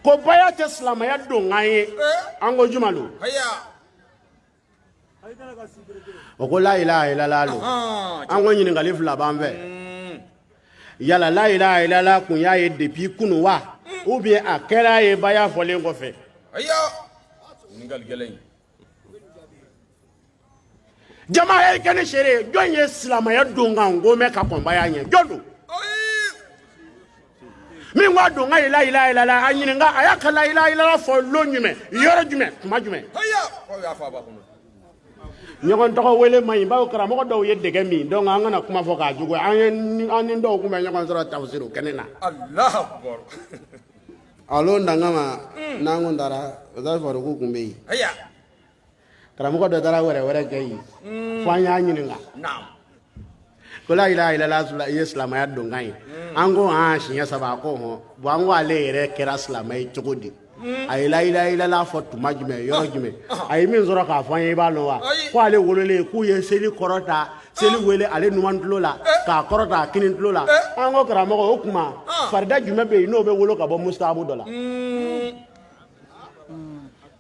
A: ko baya tɛ silamɛya don an ye an ko juma lo
B: haya
A: o ko la ilaha illallah lo an ko ɲininkali fila b'an fɛ yala la ilaha illallah kun y'a ye depuis kunu wa ou bien a kɛra ye baya fɔlen kɔfɛ
B: haya ɲininkali gɛlɛn
A: jama ye kɛ ne seere jɔn ye silamɛya don kan ko mɛn ka kɔn baya ɲɛ jɔn don min ko a don ka la ilaha illallah a ɲininka a y'a ka la ilaha illallah fɔ lon jumɛn yɔrɔ jumɛn tuma jumɛn
B: haya o y'a fɔ a ba kɔnɔ
A: ɲɔgɔn tɔgɔ wele man ɲi bawo karamɔgɔ dɔw ye dɛgɛ min donc an kana kuma fɔ k'a jugu an ni dɔw kun bɛ ɲɔgɔn sɔrɔ tafsir o kɛnɛ na
B: Allahu akbar
A: alo ndangama n'an kun taara o t'a fɔ ko kun bɛ yen
B: haya
A: karamɔgɔ dɔ taara wɛrɛ kɛ yen fo an y'a ɲininka
B: naam
A: ko la ilaha illallah ye silamɛya don kan ye an ko siɲɛ saba a ko hɔn bon an ko ale yɛrɛ kɛra silamɛ ye cogo di a ye la ilaha illallah fɔ tuma jumɛn yɔrɔ jumɛn a ye min sɔrɔ k'a fɔ an ye i b'a dɔn wa ko ale wololen k'u ye seli kɔrɔta seli wele ale numan tulo la k'a kɔrɔta a kini tulo la an ko karamɔgɔ o tuma farida jumɛn bɛ yen n'o bɛ wolo ka bɔ mustahabu dɔ la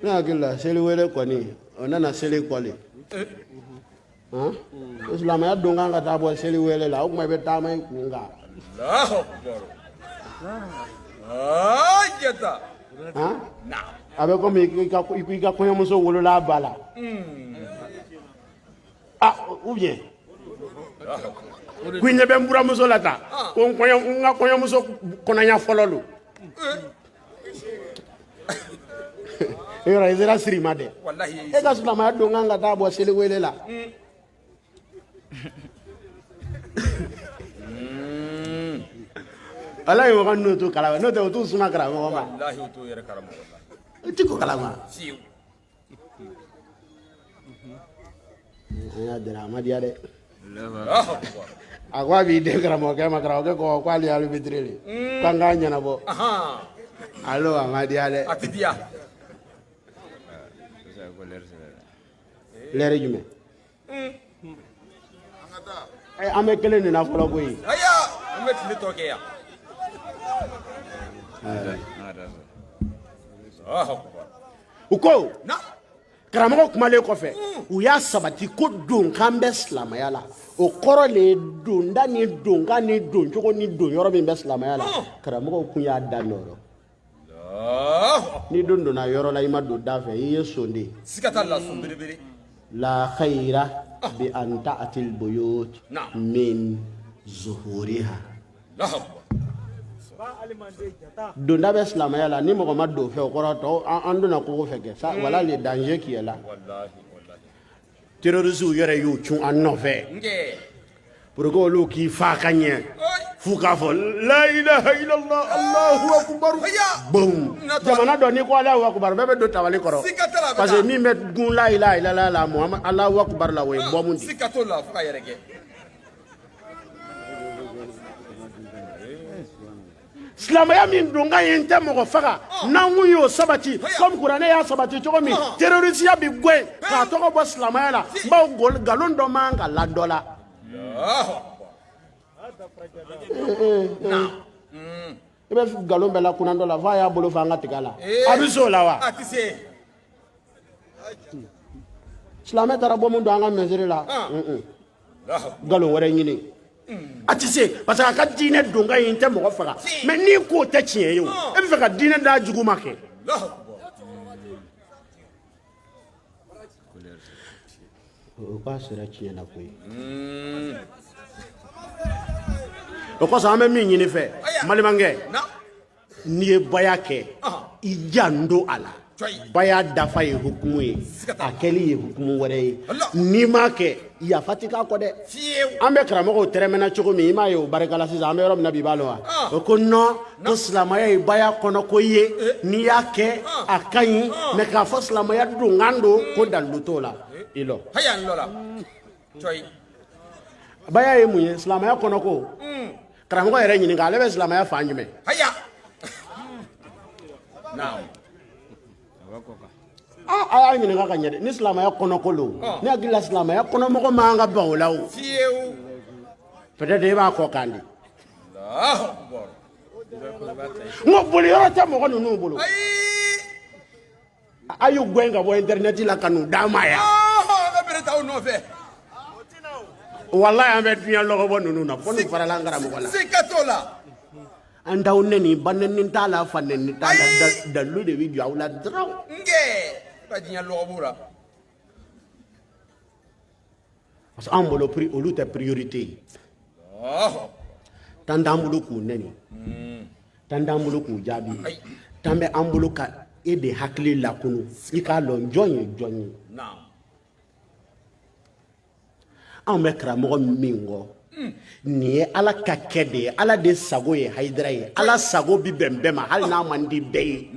A: ne hakili la seli wele kɔni o nana seli kɔli silamɛya don kan ka taa bɔ seli wele la o tuma i bɛ taama i kun kan
B: Allahu akbar ajata naam
A: a bɛ komi i ka kɔɲɔmuso wolola ba la ou bien ko i ɲɛ bɛ n buramuso la ta ko n ka kɔɲɔmuso kɔnɔɲa fɔlɔ lo yɔrɔ i sera siri ma dɛ
B: wallahi
A: e ka silamɛya don kan ka taa bɔ seli wele la ala ye waga n'o to kalama n'o tɛ o t'u suma karamɔgɔ ma
B: wallahi o t'o yɛrɛ karamɔgɔ la
A: o ti ko kalama
B: fiyewu
A: an y'a dɛrɛ a ma diya dɛ
B: Allahu akbar
A: a ko a b'i den karamɔgɔkɛ ma karamɔgɔkɛ ko k'ale y'ale fitiri de k'an k'a ɲɛnabɔ alo a ma diya dɛ
B: a ti diya
A: lɛri jumɛn an bɛ kelen de na fɔlɔ koyi
B: haya an bɛ tile tɔ kɛ yan Allahu akbar
A: u ko
B: na
A: karamɔgɔ kumalen kɔfɛ u y'a sabati ko donkan bɛ silamɛya la o kɔrɔ le ye donda ni donkan ni doncogo ni don yɔrɔ min bɛ silamɛya la karamɔgɔw kun y'a da nɔrɔ ni don donna yɔrɔ la i ma don da fɛ i ye sonden
B: siga t'a la sun belebele
A: la khayra bi an ta'til buyut min zuhuriha
B: Allahu akbar
A: donda bɛ silamɛya la ni mɔgɔ ma don fɛ o kɔrɔ tɔ an donna kogo fɛ kɛ wala le danger qui est là
B: wallahi
A: terroristes yɛrɛ y'u cun an nɔfɛ
B: nge
A: pour que olu k'i fa ka ɲɛ f'u k'a fɔ la ilaha illallah allahu akbar boum jamana dɔ n'i ko allahu akbar bɛɛ bɛ don tabali kɔrɔ
B: siga t'a la
A: parce que min bɛ gun la ilaha illallah la muhammad allahu akbar la o ye bɔmu di
B: siga t'o la fo ka yɛrɛ kɛ
A: silamɛya min don ka ye n tɛ mɔgɔ faga n'an kun y'o sabati comme kuranɛ y'a sabati cogo min terrorisiya bi gɔ yen k'a tɔgɔ bɔ silamɛya la bawo nkalon dɔ man ka la dɔ la i bɛ nkalon bɛɛ la kunan dɔ la fo a y'a bolo fɔ an ka tigɛ la a bɛ se o la wa
B: a ti se
A: silamɛ taara bɔ mun don an ka mesiri la nkalon wɛrɛ ɲini a tɛ se parce que a ka diinɛ donka in tɛ mɔgɔ faga mais n'i k'o tɛ tiɲɛ ye o e bɛ fɛ ka diinɛ da jugu ma kɛ o k'a sera tiɲɛ na koyi o kosɔn an bɛ min ɲini fɛ malimankɛ n'i ye baya kɛ i jando a la baya dafa ye hukumu ye a kɛli ye hukumu wɛrɛ ye n'i m'a kɛ yafa tɛ k'a kɔ dɛ an bɛ karamɔgɔw tɛrɛmɛna cogo min i m'a ye o barika la sisan an bɛ yɔrɔ min na bi i b'a dɔn wa o ko non ko silamɛya ye baya kɔnɔ ko ye n'i y'a kɛ a ka ɲi mais k'a fɔ silamɛya donkan don ko dalilu t'o la i lɔ baya ye mun ye silamɛya kɔnɔ ko karamɔgɔ yɛrɛ ɲininka ale bɛ silamɛya fan jumɛn a y'a ɲininka ka ɲɛ dɛ ni silamɛya kɔnɔ ko don ne hakili la silamɛya kɔnɔ mɔgɔ man ka ban o la o peut-être e b'a kɔ kan di n ko boli yɔrɔ tɛ mɔgɔ ninnu bolo a y'u gɛn ka bɔ internet la ka n'u d'a ma yan walayi an bɛ diɲɛ lɔgɔbɔ ninnu na fo n'u farala an karamɔgɔ la an t'aw nɛni ba nɛni t'a la fa nɛni t'a la dalilu de bɛ jɔ aw la dɔrɔn parce que an bolo olu tɛ priorité ye tan t'an bolo k'u nɛni tan t'an bolo k'u jaabi tan bɛ an bolo ka e de hakili lakunu i k'a dɔn jɔn ye jɔn ye an bɛ karamɔgɔ min kɔ nin ye ala ka kɛ de ye ala de sago ye Hayidara ye ala sago bi bɛn bɛɛ ma hali n'a man di bɛɛ ye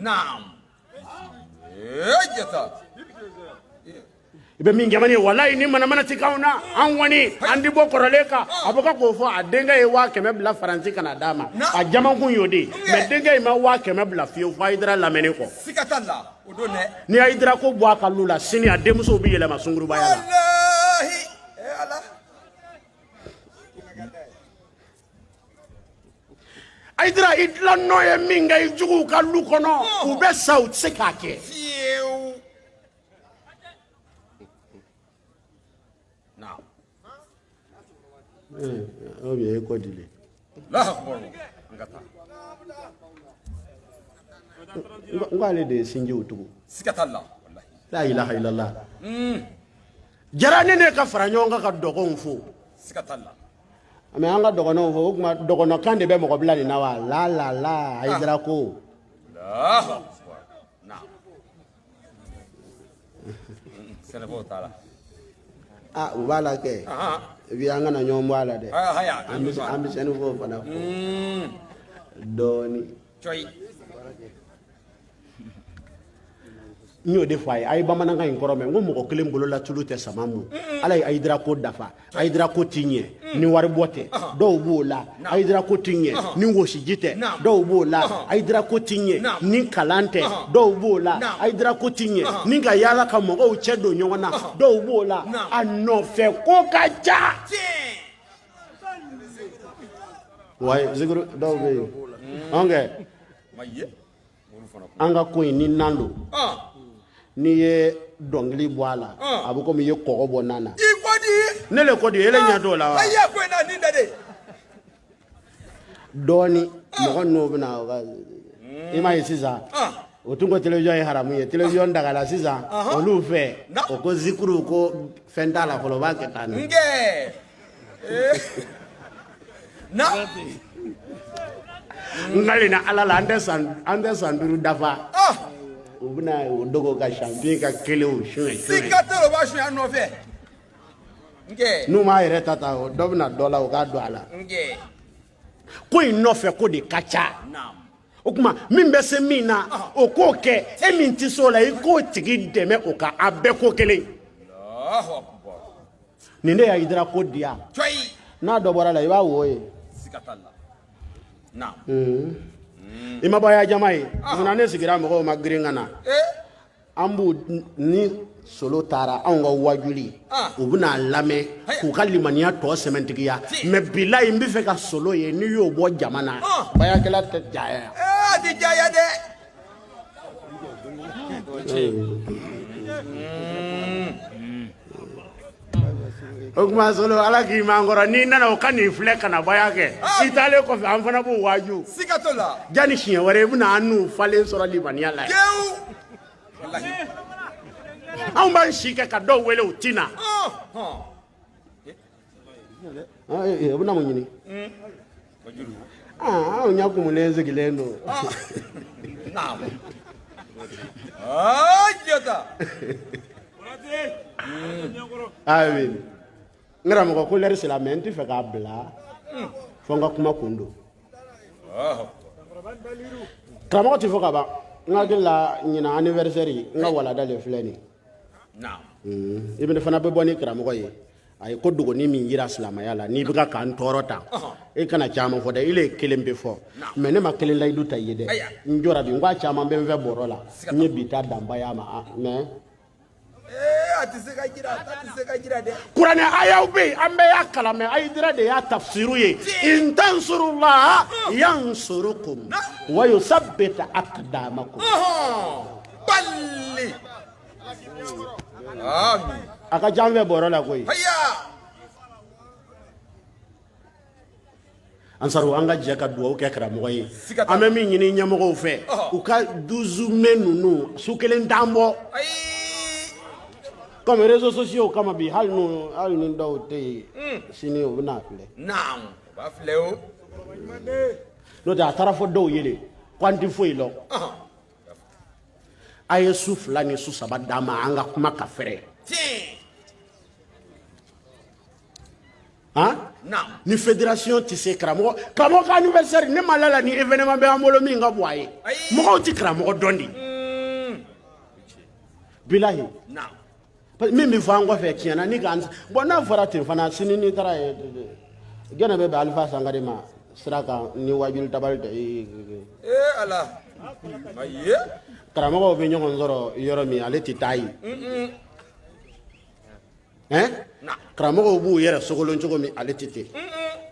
A: i bɛ min jamana ye walayi ni manamana ti k'anw na an kɔni an ti bɔ kɔrɔlen kan a bɛ ka k'o fɔ a denkɛ ye 500 bila Faransi ka na d'a ma a jamakun y'o de ye mais denkɛ in ma 500 bila fiyewu fo Hayidara lamɛnni kɔ ni Hayidara ko bɔ a ka lu la sini a denmusow bɛ yɛlɛma sungurubaya la Hayidara i tilannɔ ye min kɛ i juguw ka lu kɔnɔ u bɛ sa u tɛ se k'a kɛ o bɛ e kɔ dile n ko ale de ye sinjiw tugu la ilaha illallah jara ne ka fara ɲɔgɔn kan ka dɔgɔnw fo mais an ka dɔgɔnɔw fo o tuma dɔgɔnɔkan de bɛ mɔgɔ bila nin na wa la Hayidara ko u b'a la kɛ bi an kana ɲɔgɔn bɔ a la dɛ an bɛ sɛni fɔ fana fɔ dɔɔni n y'o de fɔ a ye a ye bamanankan in kɔrɔ mɛn n ko mɔgɔ kelen bolo la tulu tɛ sama mun ala ye Hayidara ko dafa Hayidara ko ti ɲɛ ni wari bɔ tɛ dɔw b'o la Hayidara ko ti ɲɛ ni wɔsiji tɛ dɔw b'o la Hayidara ko ti ɲɛ ni kalan tɛ dɔw b'o la Hayidara ko ti ɲɛ ni ka yaala ka mɔgɔw cɛ don ɲɔgɔn na dɔw b'o la a nɔfɛ ko ka ca wayi zikuru dɔw bɛ yen an kɛ an ka ko in ni nan don n'i ye dɔnkili bɔ a la a bɛ komi i ye kɔgɔ bɔ nan na ne le ko di ele ɲɛ t'o la wa dɔɔni mɔgɔ ninnu bɛna i m'a ye sisan o tun ko télévision ye haramu ye télévision dagala sisan olu fɛ o ko zikuru ko fɛn t'a la fɔlɔ o b'a kɛ tan ne ngali na ala la an tɛ san 5 dafa u bɛna o dogo ka champion ka kelew suɲɛ n'u m'a yɛrɛ ta dɔ bɛna dɔ la o k'a don a la ko in nɔfɛ ko de ka ca o tuma min bɛ se min na o k'o kɛ e min tɛ se o la i k'o tigi dɛmɛ o kan a bɛɛ ko kelen nin de ye Hayidara ko di yan n'a dɔ bɔra la i b'a wo ye i ma bɔ ya jama ye munna ne sigira mɔgɔw ma girin ka na an b'u ni solo taara anw ka wajuli u bɛna lamɛn k'u ka limaniya tɔ sɛmɛntigiya mais bilayi n bɛ fɛ ka solo ye n'i y'o bɔ jama na bayakɛla tɛ jaya a tɛ jaya dɛ o kuma solo ala k'i mangoro ni nana o ka nin filɛ kana bɔya kɛ i taalen kɔfɛ an fana b'o waaju
B: siga t'o la
A: jani siɲɛ wɛrɛ i bɛna an n'u falen sɔrɔ libaniya la anw b'an si kɛ ka dɔw wele u ti na o bɛna mun ɲini anw ɲɛ kumunen sigilen don
B: jota
A: amin n karamɔgɔ ko lɛri sera mɛ n tɛ fɛ k'a bila fo n ka kuma kun don karamɔgɔ tɛ fɔ ka ban n hakili la ɲinan anniversaire n ka walada de filɛ nin i bɛ fana bɛ bɔ ni karamɔgɔ ye ayi ko dogoni min yira silamɛya la n'i bɛ ka k'an tɔɔrɔ ta i kana caman fɔ dɛ ile ye kelen bɛ fɔ mɛ ne ma kelen layidu ta i ye dɛ n jɔra bi n k'a caman bɛ n fɛ bɔrɔ la n ye bi ta danbaya ma mɛ kuranɛ ayaw bɛ yen an bɛɛ y'a kalan mɛ ayidira de y'a tafsiru ye in tansurullaha yansurukum wa yusabbit aqdamakum
B: balli amin
A: a ka jan fɛ bɔrɔ la koyi Ansaru an ka jɛ ka duwawu kɛ karamɔgɔ ye an bɛ min ɲini ɲɛmɔgɔw fɛ u ka 12 mai ninnu su kelen t'an bɔ comme réseaux sociaux kama bi hali ni dɔw tɛ yen sini u bɛna filɛ
B: u b'a filɛ o
A: n'o tɛ a taara fɔ dɔw ye de ko an tɛ foyi lɔ a ye su 2 ni su 3 d'an ma an ka kuma ka fɛrɛ ni fédération tɛ se karamɔgɔ ka anniversaire ne ma lala ni événement bɛ an bolo min ka bon a ye mɔgɔw tɛ karamɔgɔ dɔn de bilahi min bɛ fɔ an kɔfɛ tiɲɛna ni ka bon n'a fɔra ten fana sini ni taara ye gɛnɛ bɛ bɛn Alifa Sangare ma sira kan ni wajuli tabali tɛ
B: ala ayi
A: karamɔgɔw bɛ ɲɔgɔn sɔrɔ yɔrɔ min ale tɛ taa yen karamɔgɔw b'u yɛrɛ sogolon cogo min ale tɛ ten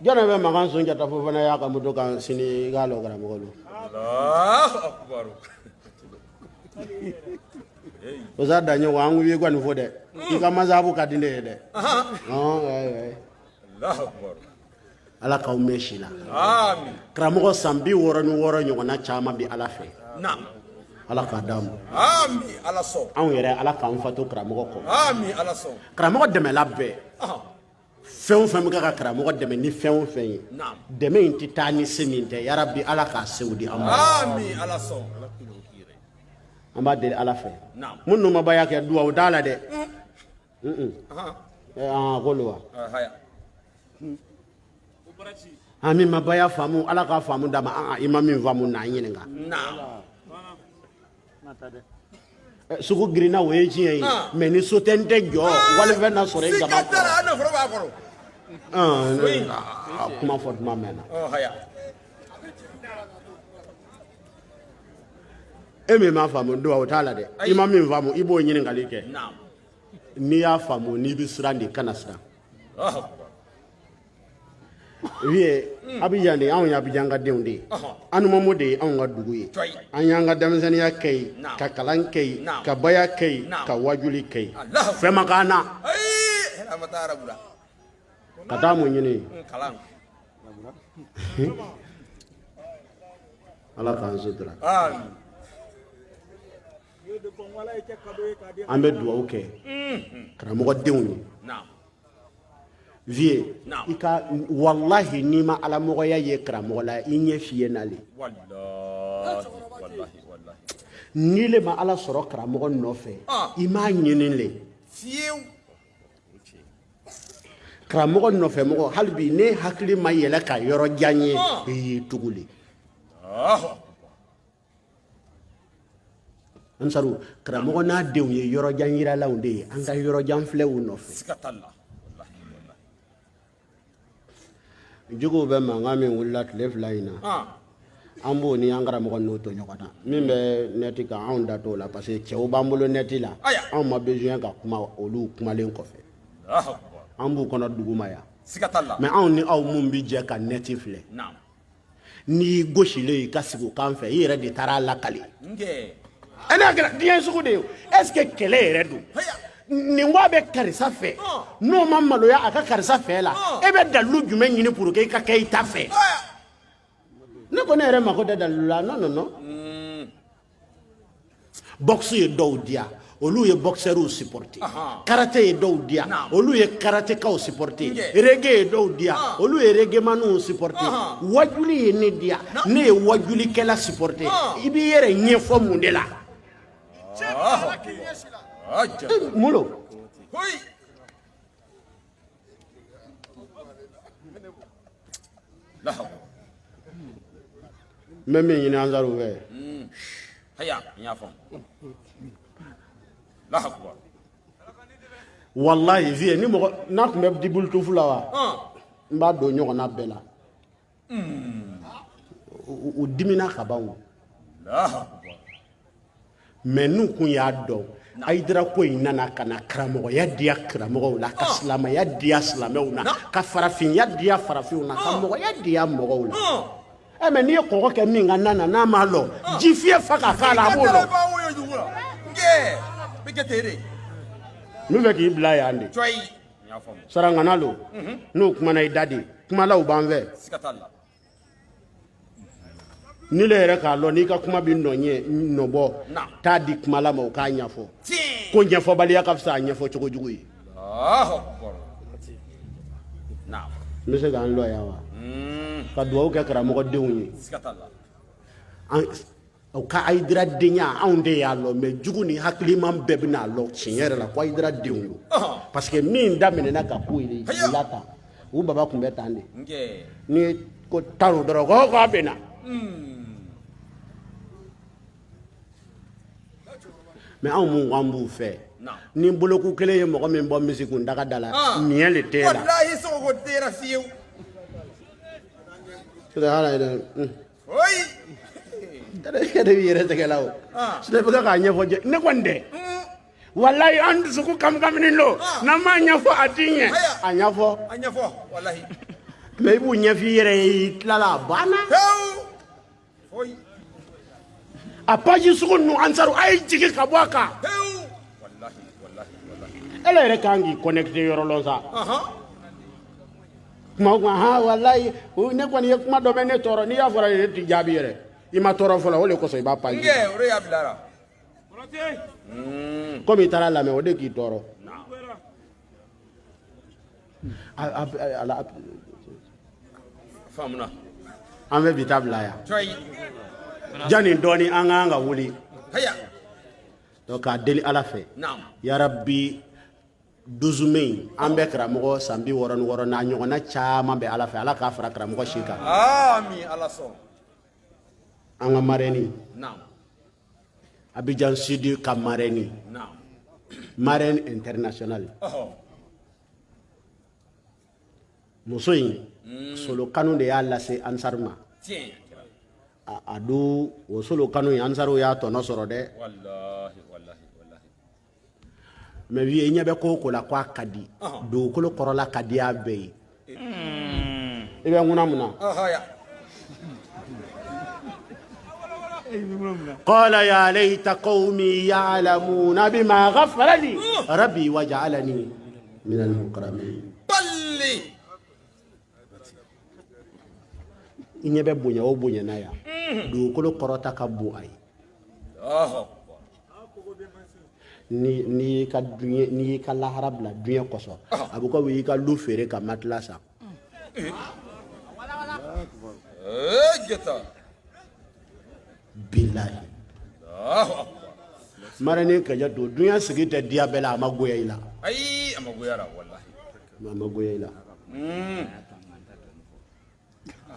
A: jɔn bɛ makan Sunjata fo fana y'a ka moto kan sini i k'a lɔ karamɔgɔ don o sa da ɲɔgɔn an ye kɔni fɔ dɛ i ka masabu ka di ne ye dɛ ala k'aw mɛn si la karamɔgɔ san 66 ɲɔgɔnna caman bɛ ala fɛ ala k'a d'an ma
B: ala sɔn
A: anw yɛrɛ ala k'an fato karamɔgɔ kɔ
B: ala sɔn
A: karamɔgɔ dɛmɛla bɛɛ fɛn o fɛn bɛ ka karamɔgɔ dɛmɛ ni fɛn o fɛn ye dɛmɛ in tɛ taa ni se min tɛ yarabi ala k'a sew di an ma
B: ala sɔn
A: an b'a deli ala fɛ minnu ma baya kɛ duwawu t'a la dɛ k'olu wa an min ma baya faamu ala k'a faamu d'a ma i ma min faamu n'an ɲininka sugu girinna o ye tiɲɛ ye mɛ ni so tɛ n tɛ jɔ walifɛn na sɔrɔ i gaba kɔrɔ kuma fɔ tuma mɛnna e min m'a faamu duwawu t'a la dɛ i ma min faamu i b'o ɲininkali kɛ n'i y'a faamu n'i bɛ siran de kana siran Abidjan de ye anw ye Abidjan ka denw de ye Anumamu de ye anw ka dugu ye an y'an ka denmisɛnniya kɛ yen ka kalan kɛ yen ka baya kɛ yen ka wajuli kɛ yen fɛn ma k'an na ka taa mun ɲini ala k'an sutura an bɛ duwawu kɛ karamɔgɔ denw ye vie i ka wallahi n'i ma alamɔgɔya ye karamɔgɔ la i ɲɛ fiyɛ n'ale n'i le ma ala sɔrɔ karamɔgɔ nɔfɛ i m'a ɲini le karamɔgɔ nɔfɛ mɔgɔ hali bi ne hakili ma yɛlɛ ka yɔrɔ jan ye i y'i tugu le Ansaru karamɔgɔ n'a denw ye yɔrɔ jan yiralaw de ye an ka yɔrɔ jan filɛ u nɔfɛ juguw bɛ mankan min wulila tile 2 in na an b'o ni an karamɔgɔ n'o to ɲɔgɔn na min bɛ nɛti kan anw da t'o la parce que cɛw b'an bolo nɛti la anw ma besoin ka kuma olu kumalen kɔfɛ an b'u kɔnɔ duguma yan mais anw ni aw mun bi jɛ ka nɛti filɛ n'i gosilen i ka sigi o kan fɛ i yɛrɛ de taara lakali ana kɛra diɲɛ sugu de ye est-ce que kɛlɛ yɛrɛ don nin ko a bɛ karisa fɛ n'o ma maloya a ka karisa fɛ la e bɛ dalilu jumɛn ɲini pour que i ka kɛ i ta fɛ ne ko ne yɛrɛ mako tɛ dalilu la non boxe ye dɔw diya olu ye boxeurs supporter karaté ye dɔw diya olu ye karatékaw supporter reggae ye dɔw diya olu ye reggaemaniw supporter wajuli ye ne diya ne ye wajulikɛla supporter i b'i yɛrɛ ɲɛfɔ mun de la mulo mɛ min ɲini ansaru fɛ
B: haya nya fam la akbar
A: wallahi vie ni mɔgɔ n'a tun bɛ dibulu tufu la wa n b'a don ɲɔgɔn na bɛɛ la u dimina ka ban mais n'u kun y'a dɔn Aïdara ko in nana ka na karamɔgɔya diya karamɔgɔw la ka silamɛya diya silamɛw na ka farafinya diya farafinw na ka mɔgɔya diya mɔgɔw la mais n'i ye kɔgɔ kɛ min ka nana n'a ma lɔ ji fiyɛ fa ka k'a la a b'o lɔ n'u fɛ k'i bila yan de sarangana lo n'o kumana i da de kumalaw b'an fɛ ni le yɛrɛ k'a lɔ n'i ka kuma bɛ nɔbɔ t'a di kumala ma o k'a ɲɛfɔ ko ɲɛfɔbaliya ka fisa a ɲɛfɔ cogo jugu ye n bɛ se k'an lɔ yan wa ka dugawu kɛ karamɔgɔdenw ye o ka Aïdara denya anw de y'a lɔ mais jugu ni hakiliman bɛɛ bɛna lɔ tiɲɛ yɛrɛ la ko Aïdara denw don parce que min daminɛna ka ko ye la tan u baba tun bɛ tan de ni ko tan dɔrɔn ko k'a bɛ na mais anw mun k'an b'u fɛ ni boloku kelen ye mɔgɔ min bɔ misikun daga da la miɲɛ le t'e la
B: wallahi sogo tera fiyew
A: yɛrɛ b'i yɛrɛ tɛgɛ la o sida bɛ k'a ɲɛfɔ ne kɔni tɛ wallahi an dusuku kamkaminin lo n'an m'a ɲɛfɔ a t'i ɲɛ a ɲɛfɔ
B: wallahi
A: mais i b'u ɲɛf'i yɛrɛ ye i tilala a banna a page sugu ninnu ansaru a ye jigin ka bɔ a kan ele yɛrɛ kan k'i connecté yɔrɔ lɔ sa kuma o kuma wallahi ne kɔni ye kuma dɔ bɛ ne tɔɔrɔ n'i y'a fɔra ne tɛ jaabi yɛrɛ i ma tɔɔrɔ fɔlɔ o de kosɔn i b'a page komi i taara lamɛn o de k'i tɔɔrɔ an bɛ bi ta bila yan jani dɔɔni an k'an ka wuli donc k'a deli Ala fɛ yarabi 12 mai an bɛ karamɔgɔ san 66 n'a ɲɔgɔnna caman bɛ Ala fɛ Ala k'a fara karamɔgɔ si kan
B: amin Ala sɔn
A: an ka marraine Abidjan Sud ka marraine international muso in solo kanu de y'a lase Ansaru ma a do o solo kanu in Ansaru y'a tɔnɔ sɔrɔ dɛ mais wie ɲɛ bɛ ko la ko a ka di dugukolo kɔrɔla ka di a bɛɛ ye i bɛ ŋuna mun na قال يا ليت قومي يعلمون بما غفر لي ربي وجعلني من المكرمين i ɲɛ bɛ bonya o bonya na ya dugukolo kɔrɔta ka bon a ye ni y'i ka lahara bila duɲɛ kɔsɔn a bɛ komi i ka lu feere ka matela san bilahi marraine kaja to duɲɛ sigi tɛ diya bɛɛ la a ma goya i la
B: ayi a ma goya wallahi
A: a ma goya i la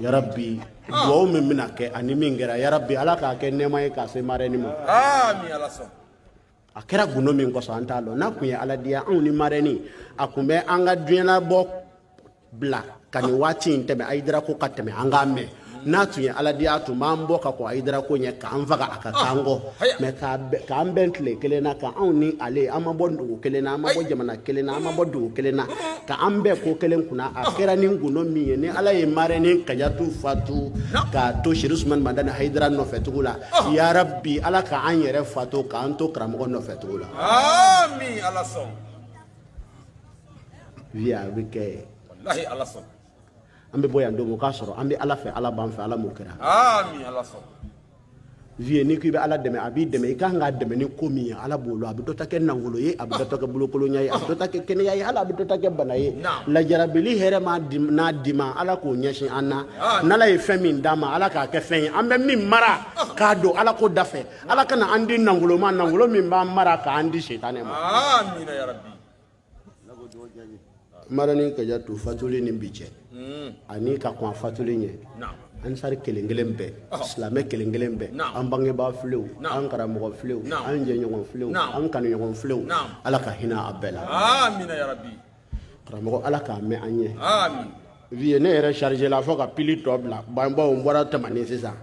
A: ya rabbi duwawu min bɛna kɛ ani min kɛra ya rabbi Ala k'a kɛ nɛɛma ye k'a se marraine ma
B: amin Ala sɔn
A: a kɛra gundo min kɔsɔn an t'a dɔn n'a kun ye Ala diya anw ni marraine a kun bɛ an ka duɲɛlabɔ bila ka nin waati in tɛmɛ Aïdara ko ka tɛmɛ an k'a mɛn n'a tun ye aladiya tun b'an bɔ ka kɔn Hayidara ko ɲɛ k'an faga a ka k'an kɔ mais k'an bɛn tile kelen na ka anw ni ale an ma bɔ dugu kelen na an ma bɔ jamana kelen na an ma bɔ dugu kelen na k'an bɛn ko kelen kunna a kɛra ni gundo min ye ni Ala ye Mareni Kajatu fatu k'a to Seri Usumani Banda ni Hayidara nɔfɛ tugu la ya Rabbi Ala k'an yɛrɛ fatu k'an to karamɔgɔ nɔfɛ tugu la
B: Amin Ala sɔn
A: vie a bɛ kɛ
B: wallahi Ala sɔn
A: an bɛ bɔ yan don o k'a sɔrɔ an bɛ Ala fɛ Ala b'an fɛ Ala m'o kɛra
B: Amin Ala sɔn
A: vie ni k'i bɛ Ala dɛmɛ a b'i dɛmɛ i kan k'a dɛmɛ ni ko min ye Ala b'o la a bɛ dɔ ta kɛ nangolo ye a bɛ dɔ ta kɛ bolokolonya ye a bɛ dɔ ta kɛ kɛnɛya ye hali a bɛ dɔ ta kɛ bana ye lajarabili hɛrɛ n'a di ma Ala k'o ɲɛsin an na n'Ala ye fɛn min d'a ma Ala k'a kɛ fɛn ye an bɛ min mara k'a don Ala ko da fɛ Ala kana an di nangolo ma nangolo min b'an mara k'an di setanɛ ma
B: Amin ya Rabbi
A: Mareni Kajatu fatuli ni bi cɛ ani ka kɔn a fatuli ɲɛ Ansari kelen-kelen bɛɛ silamɛ kelen-kelen bɛɛ an bangebaa filew an karamɔgɔ filew an jɛɲɔgɔn filew an kanuɲɔgɔn filew Ala ka hinɛ a bɛɛ la
B: Amin ya Rabbi
A: karamɔgɔ Ala k'a mɛn an ye
B: Amin
A: vie ne yɛrɛ chargé la fo ka pili tɔ bila banbaw n bɔra tɛmɛni sisan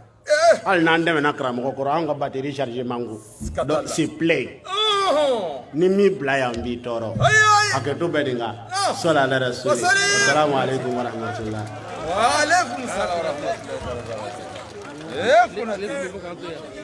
A: hali n'an dɛmɛna karamɔgɔ kɔrɔ an ka batterie chargé man go donc s'il plaît ni min bila yan b'i tɔɔrɔ hakɛto bɛɛ de nka sɔli ala rasuli assalamu alaikum warahmatullah
B: wa alaikum salam wa rahmatullahi wa barakatuh